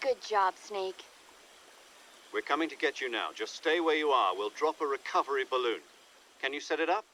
Good job, Snake. We're coming to get you now. Just stay where you are. We'll drop a recovery balloon. Can you set it up?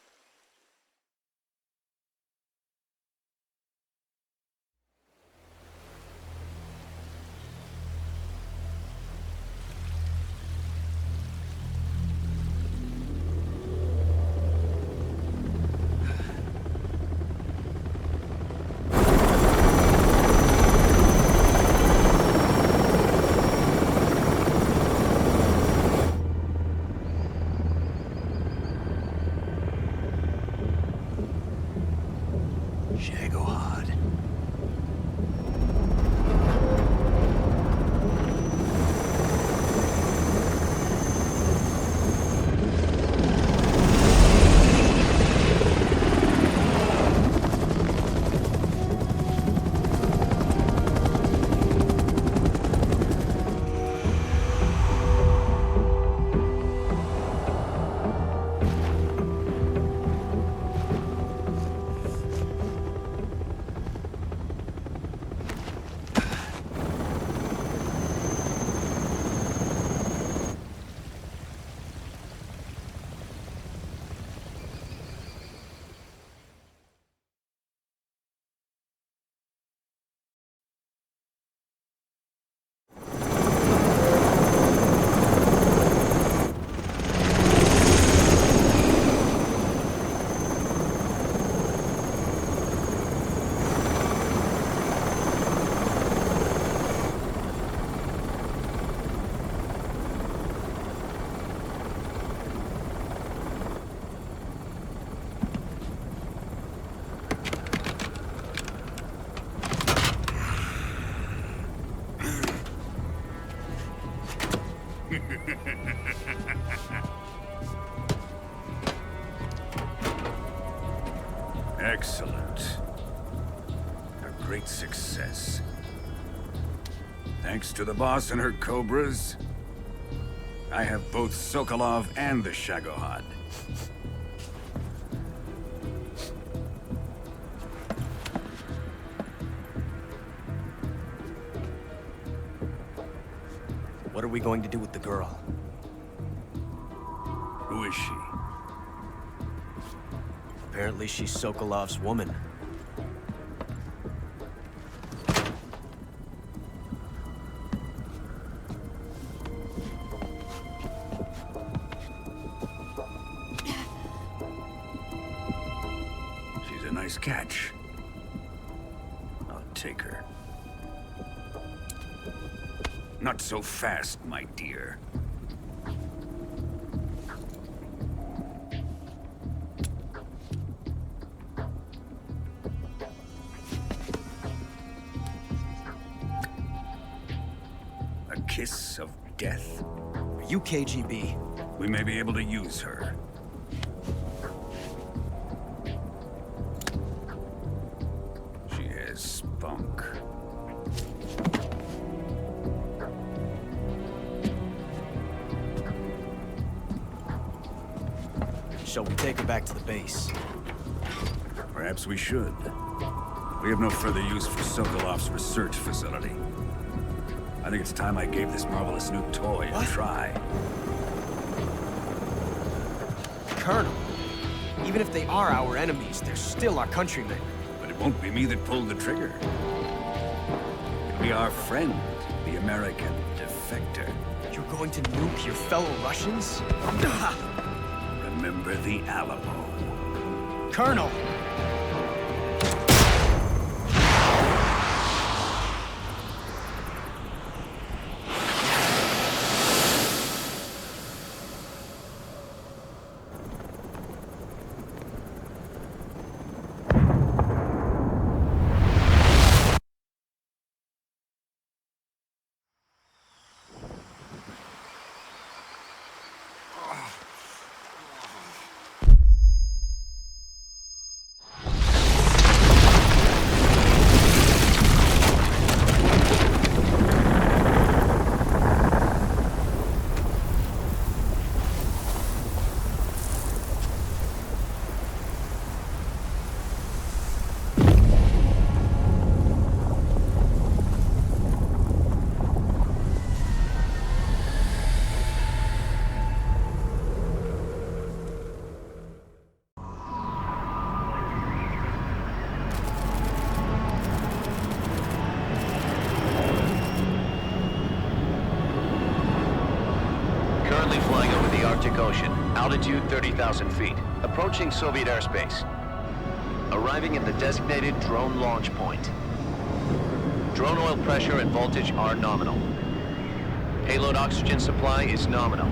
Excellent. A great success. Thanks to the boss and her cobras, I have both Sokolov and the Shagohod. What are we going to do with the girl? Who is she? Apparently she's Sokolov's woman. She's a nice catch. I'll take her. Not so fast, my dear. A kiss of death? Are you KGB? We may be able to use her. She has spunk. Shall we take her back to the base? Perhaps we should. We have no further use for Sokolov's research facility. I think it's time I gave this marvelous new toy a try. Colonel, even if they are our enemies, they're still our countrymen. But it won't be me that pulled the trigger. It'll be our friend, the American defector. You're going to nuke your fellow Russians? Remember the Alamo. Colonel! Ocean. Altitude 30,000 feet. Approaching Soviet airspace. Arriving at the designated drone launch point. Drone oil pressure and voltage are nominal. Payload oxygen supply is nominal.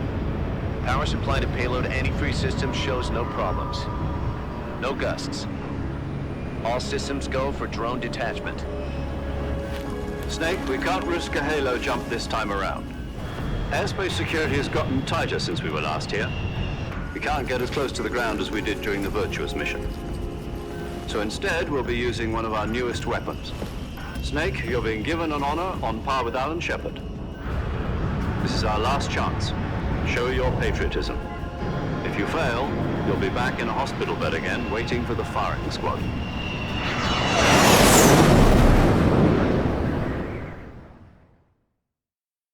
Power supply to payload antifreeze system shows no problems. No gusts. All systems go for drone detachment. Snake, we can't risk a halo jump this time around. Airspace security has gotten tighter since we were last here. We can't get as close to the ground as we did during the Virtuous mission. So instead, we'll be using one of our newest weapons. Snake, you're being given an honor on par with Alan Shepard. This is our last chance. Show your patriotism. If you fail, you'll be back in a hospital bed again, waiting for the firing squad.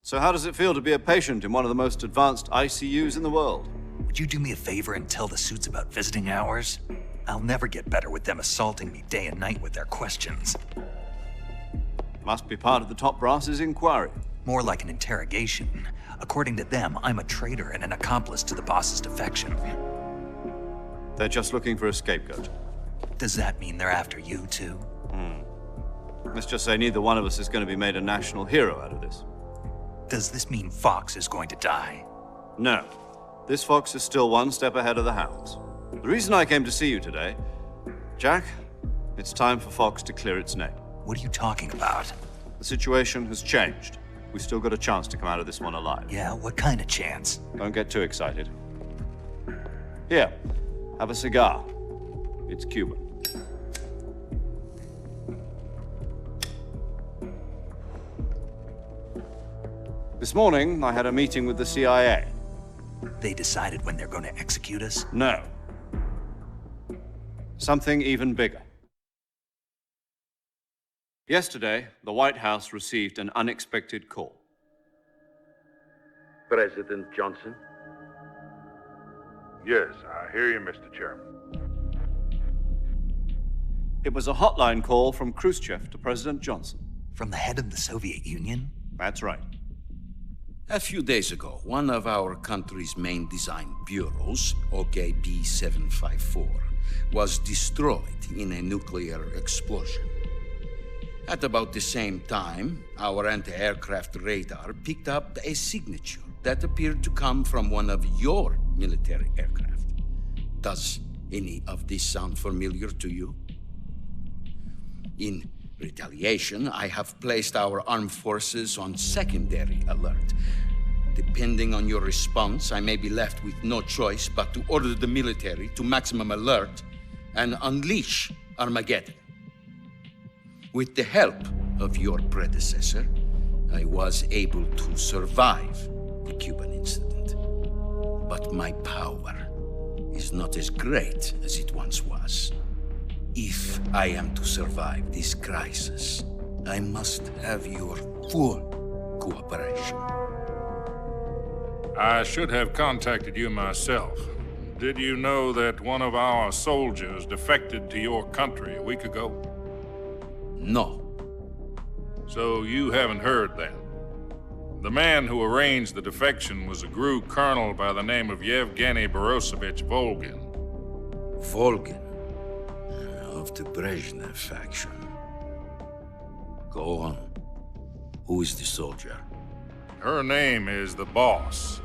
So how does it feel to be a patient in one of the most advanced ICUs in the world? Would you do me a favor and tell the suits about visiting hours? I'll never get better with them assaulting me day and night with their questions. Must be part of the top brass's inquiry. More like an interrogation. According to them, I'm a traitor and an accomplice to the boss's defection. They're just looking for a scapegoat. Does that mean they're after you, too? Let's just say neither one of us is going to be made a national hero out of this. Does this mean Fox is going to die? No. This fox is still one step ahead of the hounds. The reason I came to see you today, Jack, it's time for Fox to clear its name. What are you talking about? The situation has changed. We've still got a chance to come out of this one alive. Yeah, what kind of chance? Don't get too excited. Here, have a cigar. It's Cuban. This morning, I had a meeting with the CIA. They decided when they're going to execute us? No. Something even bigger. Yesterday, the White House received an unexpected call. President Johnson? Yes, I hear you, Mr. Chairman. It was a hotline call from Khrushchev to President Johnson. From the head of the Soviet Union? That's right. A few days ago, one of our country's main design bureaus, OKB 754, was destroyed in a nuclear explosion. At about the same time, our anti-aircraft radar picked up a signature that appeared to come from one of your military aircraft. Does any of this sound familiar to you? In retaliation, I have placed our armed forces on secondary alert. Depending on your response, I may be left with no choice but to order the military to maximum alert and unleash Armageddon. With the help of your predecessor, I was able to survive the Cuban incident. But my power is not as great as it once was. If I am to survive this crisis, I must have your full cooperation. I should have contacted you myself. Did you know that one of our soldiers defected to your country a week ago? No. So you haven't heard then. The man who arranged the defection was a GRU colonel by the name of Yevgeny Borosovich Volgin. Volgin? Of the Brezhnev faction. Go on. Who is the soldier? Her name is the Boss.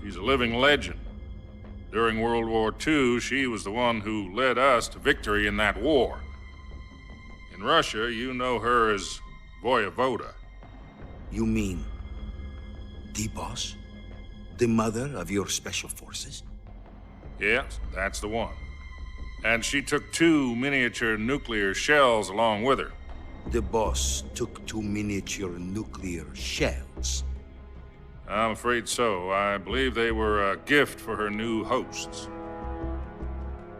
She's a living legend. During World War II, she was the one who led us to victory in that war. In Russia, you know her as Voyevoda. You mean the Boss? The mother of your special forces? Yes, that's the one. And she took 2 miniature nuclear shells along with her. The Boss took 2 miniature nuclear shells? I'm afraid so. I believe they were a gift for her new hosts.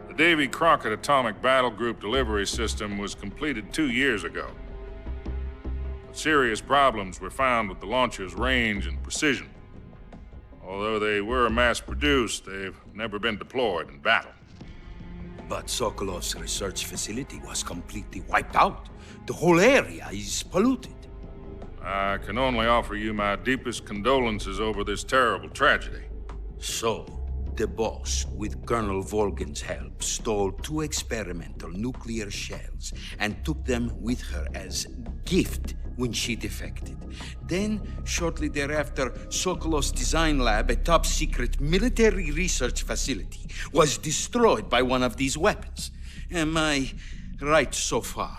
The Davy Crockett Atomic Battle Group delivery system was completed 2 years ago. But serious problems were found with the launcher's range and precision. Although they were mass-produced, they've never been deployed in battle. But Sokolov's research facility was completely wiped out. The whole area is polluted. I can only offer you my deepest condolences over this terrible tragedy. So, the boss, with Colonel Volgin's help, stole 2 experimental nuclear shells and took them with her as gift when she defected. Then, shortly thereafter, Sokolov's design lab, a top-secret military research facility, was destroyed by one of these weapons. Am I right so far?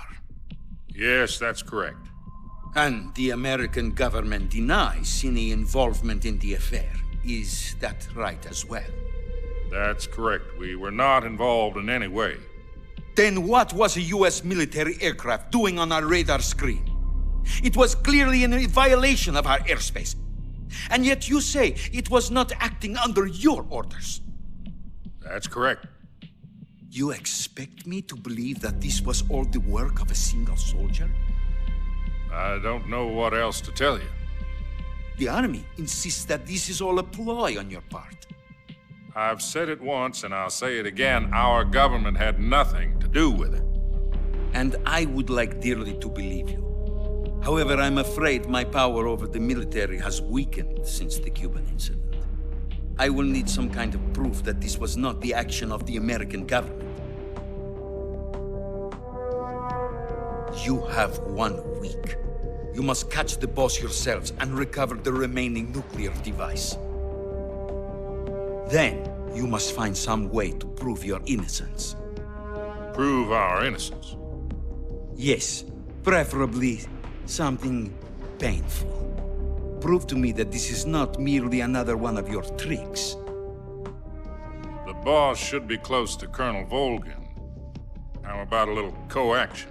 Yes, that's correct. And the American government denies any involvement in the affair. Is that right as well? That's correct. We were not involved in any way. Then what was a U.S. military aircraft doing on our radar screen? It was clearly in violation of our airspace. And yet you say it was not acting under your orders. That's correct. You expect me to believe that this was all the work of a single soldier? I don't know what else to tell you. The Army insists that this is all a ploy on your part. I've said it once, and I'll say it again. Our government had nothing to do with it. And I would like dearly to believe you. However, I'm afraid my power over the military has weakened since the Cuban incident. I will need some kind of proof that this was not the action of the American government. You have 1 week. You must catch the boss yourselves and recover the remaining nuclear device. Then, you must find some way to prove your innocence. Prove our innocence? Yes, preferably something painful. Prove to me that this is not merely another one of your tricks. The boss should be close to Colonel Volgin. How about a little co-action?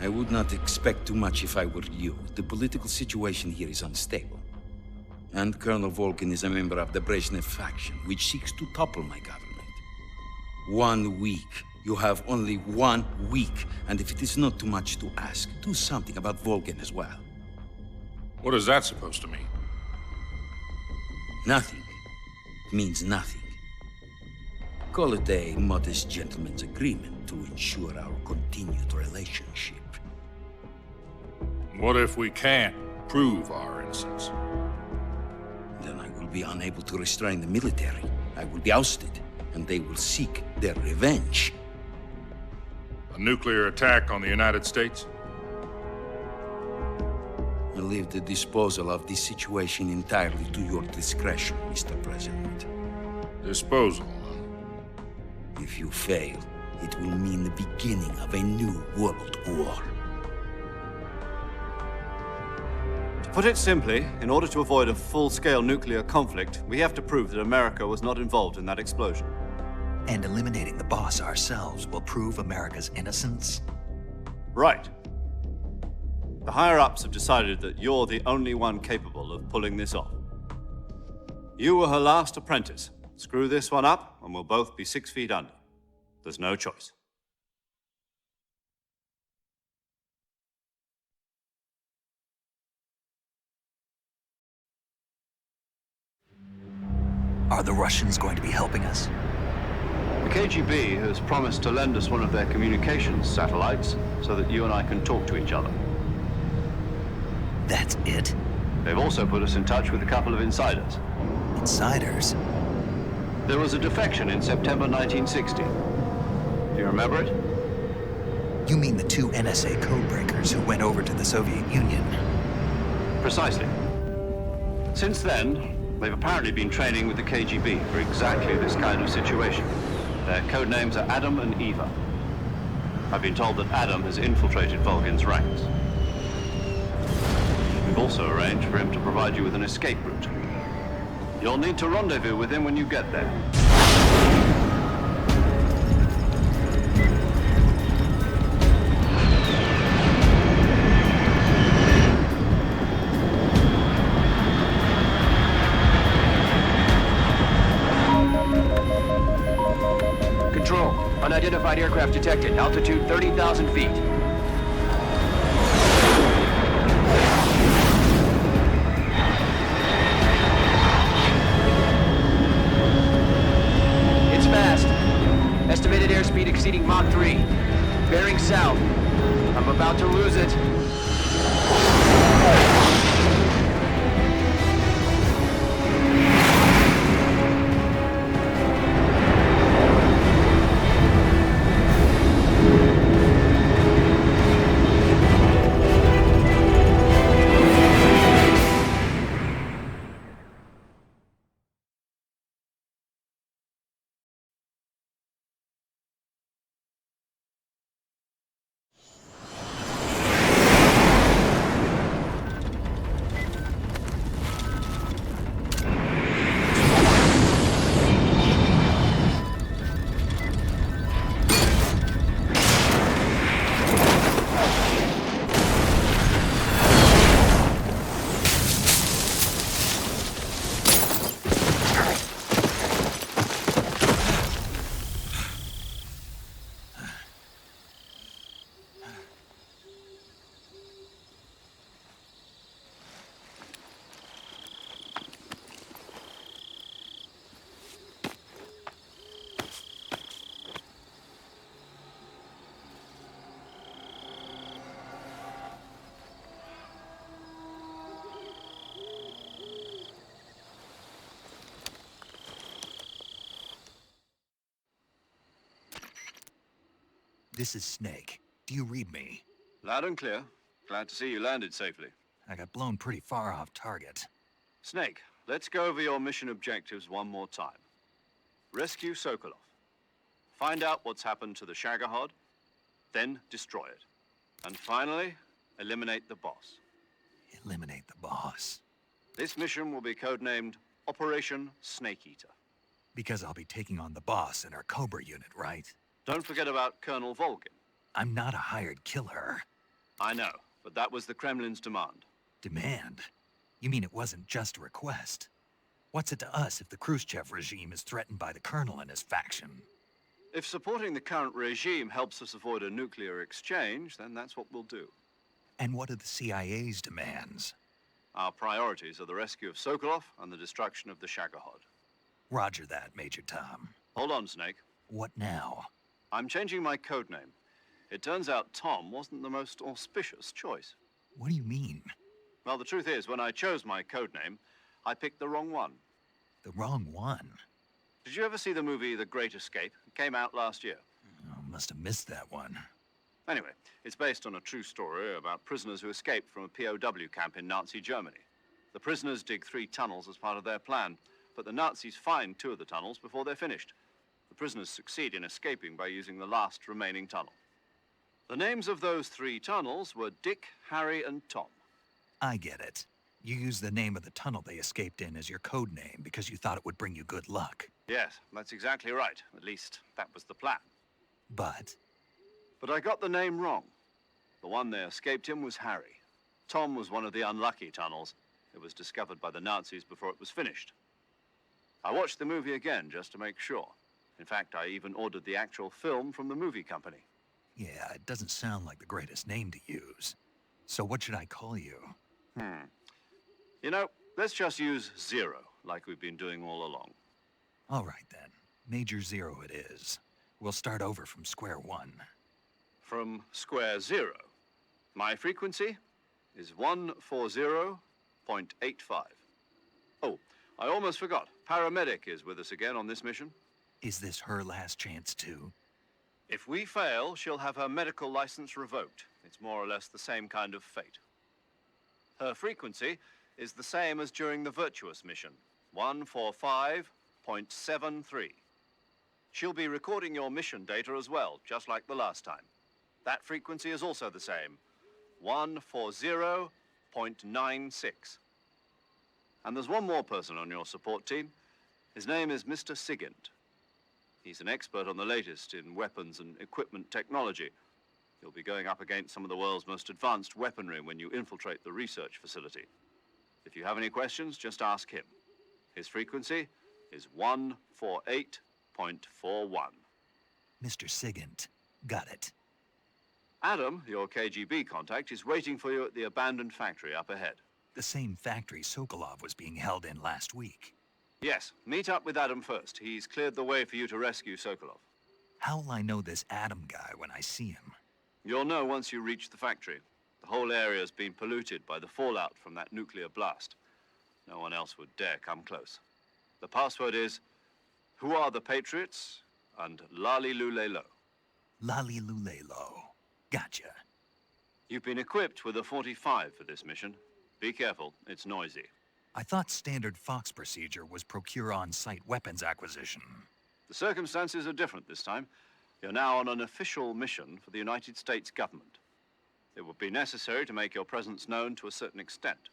I would not expect too much if I were you. The political situation here is unstable. And Colonel Volgin is a member of the Brezhnev faction, which seeks to topple my government. 1 week. You have only 1 week. And if it is not too much to ask, do something about Volgin as well. What is that supposed to mean? Nothing. It means nothing. Call it a modest gentleman's agreement to ensure our continued relationship. What if we can't prove our innocence? Then I will be unable to restrain the military. I will be ousted, and they will seek their revenge. A nuclear attack on the United States? I leave the disposal of this situation entirely to your discretion, Mr. President. Disposal, huh? If you fail, it will mean the beginning of a new world war. To put it simply, in order to avoid a full-scale nuclear conflict, we have to prove that America was not involved in that explosion. And eliminating the boss ourselves will prove America's innocence? Right. The higher-ups have decided that you're the only one capable of pulling this off. You were her last apprentice. Screw this one up, and we'll both be 6 feet under. There's no choice. Are the Russians going to be helping us? The KGB has promised to lend us one of their communications satellites so that you and I can talk to each other. That's it? They've also put us in touch with a couple of insiders. Insiders? There was a defection in September 1960. Do you remember it? You mean the 2 NSA codebreakers who went over to the Soviet Union? Precisely. Since then, they've apparently been training with the KGB for exactly this kind of situation. Their code names are Adam and Eva. I've been told that Adam has infiltrated Volgin's ranks. We've also arranged for him to provide you with an escape route. You'll need to rendezvous with him when you get there. Control, unidentified aircraft detected. Altitude 30,000 feet. It's fast. Estimated airspeed exceeding Mach 3. Bearing south. I'm about to lose it. This is Snake. Do you read me? Loud and clear. Glad to see you landed safely. I got blown pretty far off target. Snake, let's go over your mission objectives one more time. Rescue Sokolov. Find out what's happened to the Shagohod, then destroy it. And finally, eliminate the boss. Eliminate the boss. This mission will be codenamed Operation Snake Eater. Because I'll be taking on the boss in our Cobra unit, right? Don't forget about Colonel Volgin. I'm not a hired killer. I know, but that was the Kremlin's demand. Demand? You mean it wasn't just a request? What's it to us if the Khrushchev regime is threatened by the Colonel and his faction? If supporting the current regime helps us avoid a nuclear exchange, then that's what we'll do. And what are the CIA's demands? Our priorities are the rescue of Sokolov and the destruction of the Shagohod. Roger that, Major Tom. Hold on, Snake. What now? I'm changing my codename. It turns out Tom wasn't the most auspicious choice. What do you mean? Well, the truth is, when I chose my codename, I picked the wrong one. The wrong one? Did you ever see the movie The Great Escape? It came out last year. Oh, must have missed that one. Anyway, it's based on a true story about prisoners who escaped from a POW camp in Nazi Germany. The prisoners dig 3 tunnels as part of their plan, but the Nazis find 2 of the tunnels before they're finished. The prisoners succeed in escaping by using the last remaining tunnel. The names of those 3 tunnels were Dick, Harry, and Tom. I get it. You used the name of the tunnel they escaped in as your code name because you thought it would bring you good luck. Yes, that's exactly right. At least, that was the plan. But I got the name wrong. The one they escaped in was Harry. Tom was one of the unlucky tunnels. It was discovered by the Nazis before it was finished. I watched the movie again just to make sure. In fact, I even ordered the actual film from the movie company. yeah, it doesn't sound like the greatest name to use. So what should I call you? You know, let's just use Zero, like we've been doing all along. All right then. Major Zero it is. We'll start over from square one. From square 0. My frequency is 140.85. Oh, I almost forgot. Paramedic is with us again on this mission. Is this her last chance too? If we fail, she'll have her medical license revoked. It's more or less the same kind of fate. Her frequency is the same as during the Virtuous mission, 145.73. She'll be recording your mission data as well, just like the last time. That frequency is also the same, 140.96. And there's one more person on your support team. His name is Mr. Sigint. He's an expert on the latest in weapons and equipment technology. You'll be going up against some of the world's most advanced weaponry when you infiltrate the research facility. If you have any questions, just ask him. His frequency is 148.41. Mr. Sigint. Got it. Adam, your KGB contact, is waiting for you at the abandoned factory up ahead. The same factory Sokolov was being held in last week. Yes, meet up with Adam first. He's cleared the way for you to rescue Sokolov. How will I know this Adam guy when I see him? You'll know once you reach the factory. The whole area's been polluted by the fallout from that nuclear blast. No one else would dare come close. The password is, "Who are the Patriots?" and Lali Lule Lo. Lali Lule Lo. Gotcha. You've been equipped with a 45 for this mission. Be careful, it's noisy. I thought standard Fox procedure was procure on-site weapons acquisition. The circumstances are different this time. You're now on an official mission for the United States government. It would be necessary to make your presence known to a certain extent,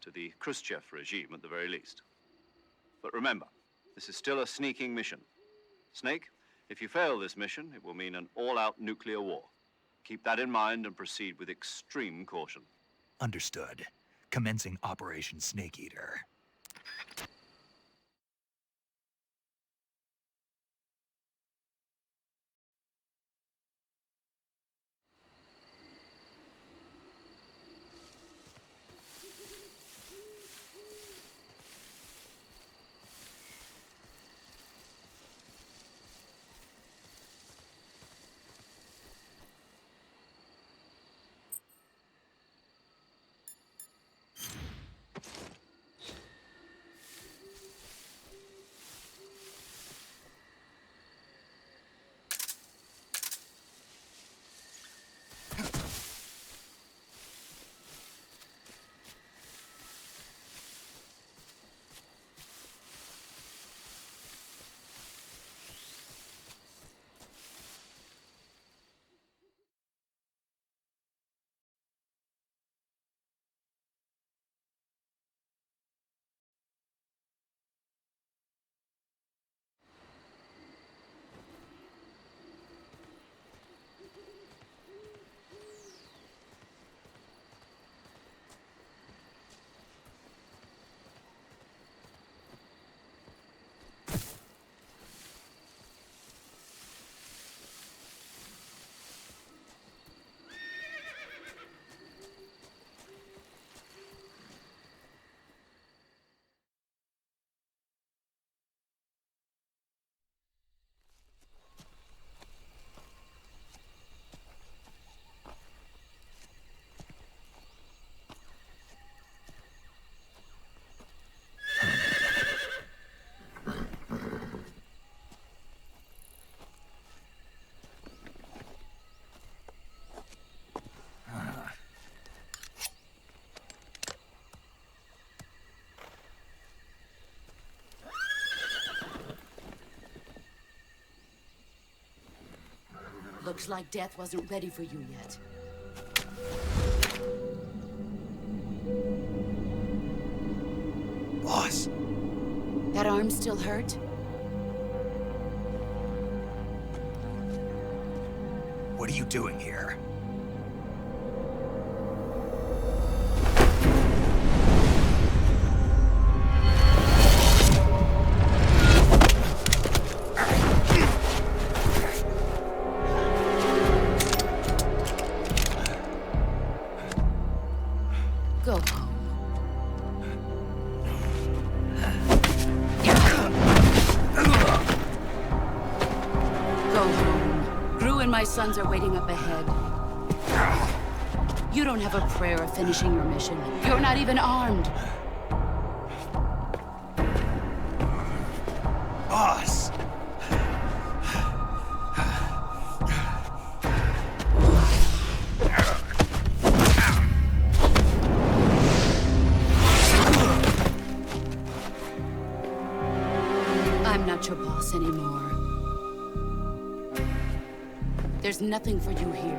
to the Khrushchev regime at the very least. But remember, this is still a sneaking mission. Snake, if you fail this mission, it will mean an all-out nuclear war. Keep that in mind and proceed with extreme caution. Understood. Commencing Operation Snake Eater. Looks like death wasn't ready for you yet. Boss. That arm still hurt? What are you doing here? Go home. Go home. Gru and my sons are waiting up ahead. You don't have a prayer of finishing your mission. You're not even armed. Boss! I'm not your boss anymore. There's nothing for you here.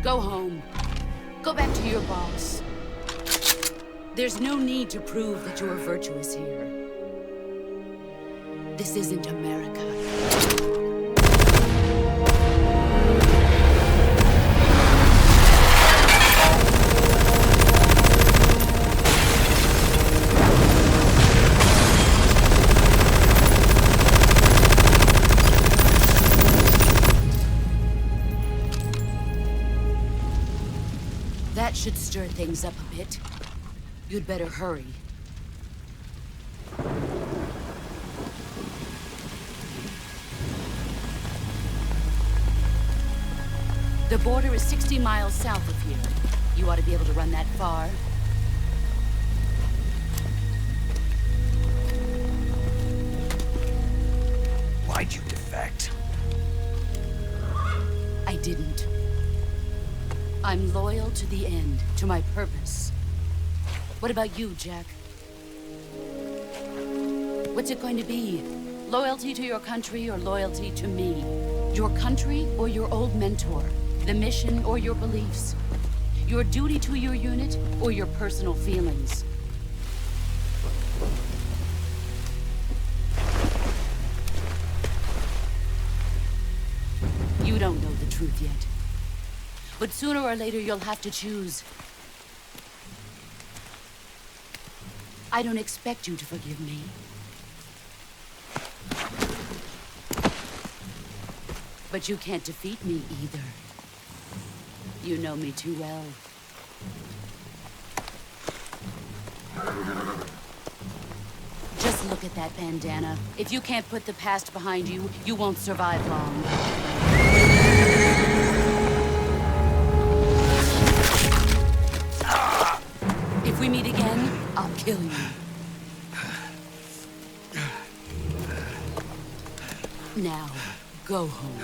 Go home. Go back to your boss. There's no need to prove that you are virtuous here. This isn't America. That should stir things up a bit. You'd better hurry. The border is 60 miles south of here. You ought to be able to run that far. Why'd you defect? I didn't. I'm loyal to the end, to my purpose. What about you, Jack? What's it going to be? Loyalty to your country or loyalty to me? Your country or your old mentor? The mission or your beliefs? Your duty to your unit or your personal feelings? You don't know the truth yet. But sooner or later, you'll have to choose. I don't expect you to forgive me. But you can't defeat me either. You know me too well. Just look at that bandana. If you can't put the past behind you, you won't survive long. If we meet again, I'll kill you. Now, go home.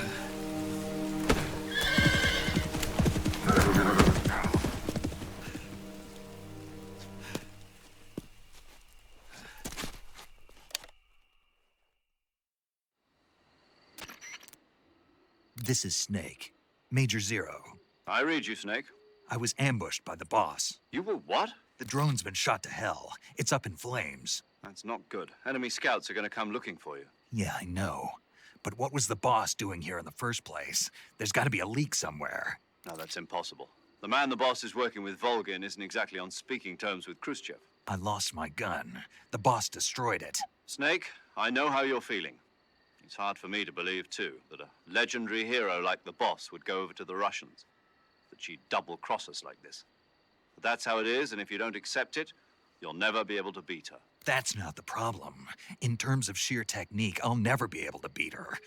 This is Snake. Major Zero. I read you, Snake. I was ambushed by the boss. You were what? The drone's been shot to hell. It's up in flames. That's not good. Enemy scouts are going to come looking for you. Yeah, I know. But what was the boss doing here in the first place? There's got to be a leak somewhere. No, that's impossible. The man the boss is working with, Volgin, isn't exactly on speaking terms with Khrushchev. I lost my gun. The boss destroyed it. Snake, I know how you're feeling. It's hard for me to believe, too, that a legendary hero like the boss would go over to the Russians. That she'd double-cross us like this. But that's how it is, and if you don't accept it, you'll never be able to beat her. That's not the problem. In terms of sheer technique, I'll never be able to beat her.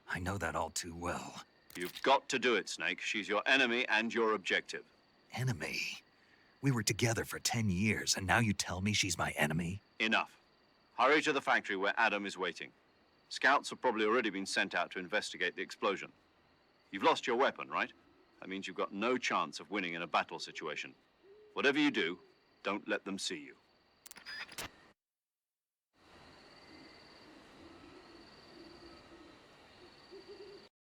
I know that all too well. You've got to do it, Snake. She's your enemy and your objective. Enemy? We were together for 10 years, and now you tell me she's my enemy? Enough. Hurry to the factory where Adam is waiting. Scouts have probably already been sent out to investigate the explosion. You've lost your weapon, right? That means you've got no chance of winning in a battle situation. Whatever you do, don't let them see you.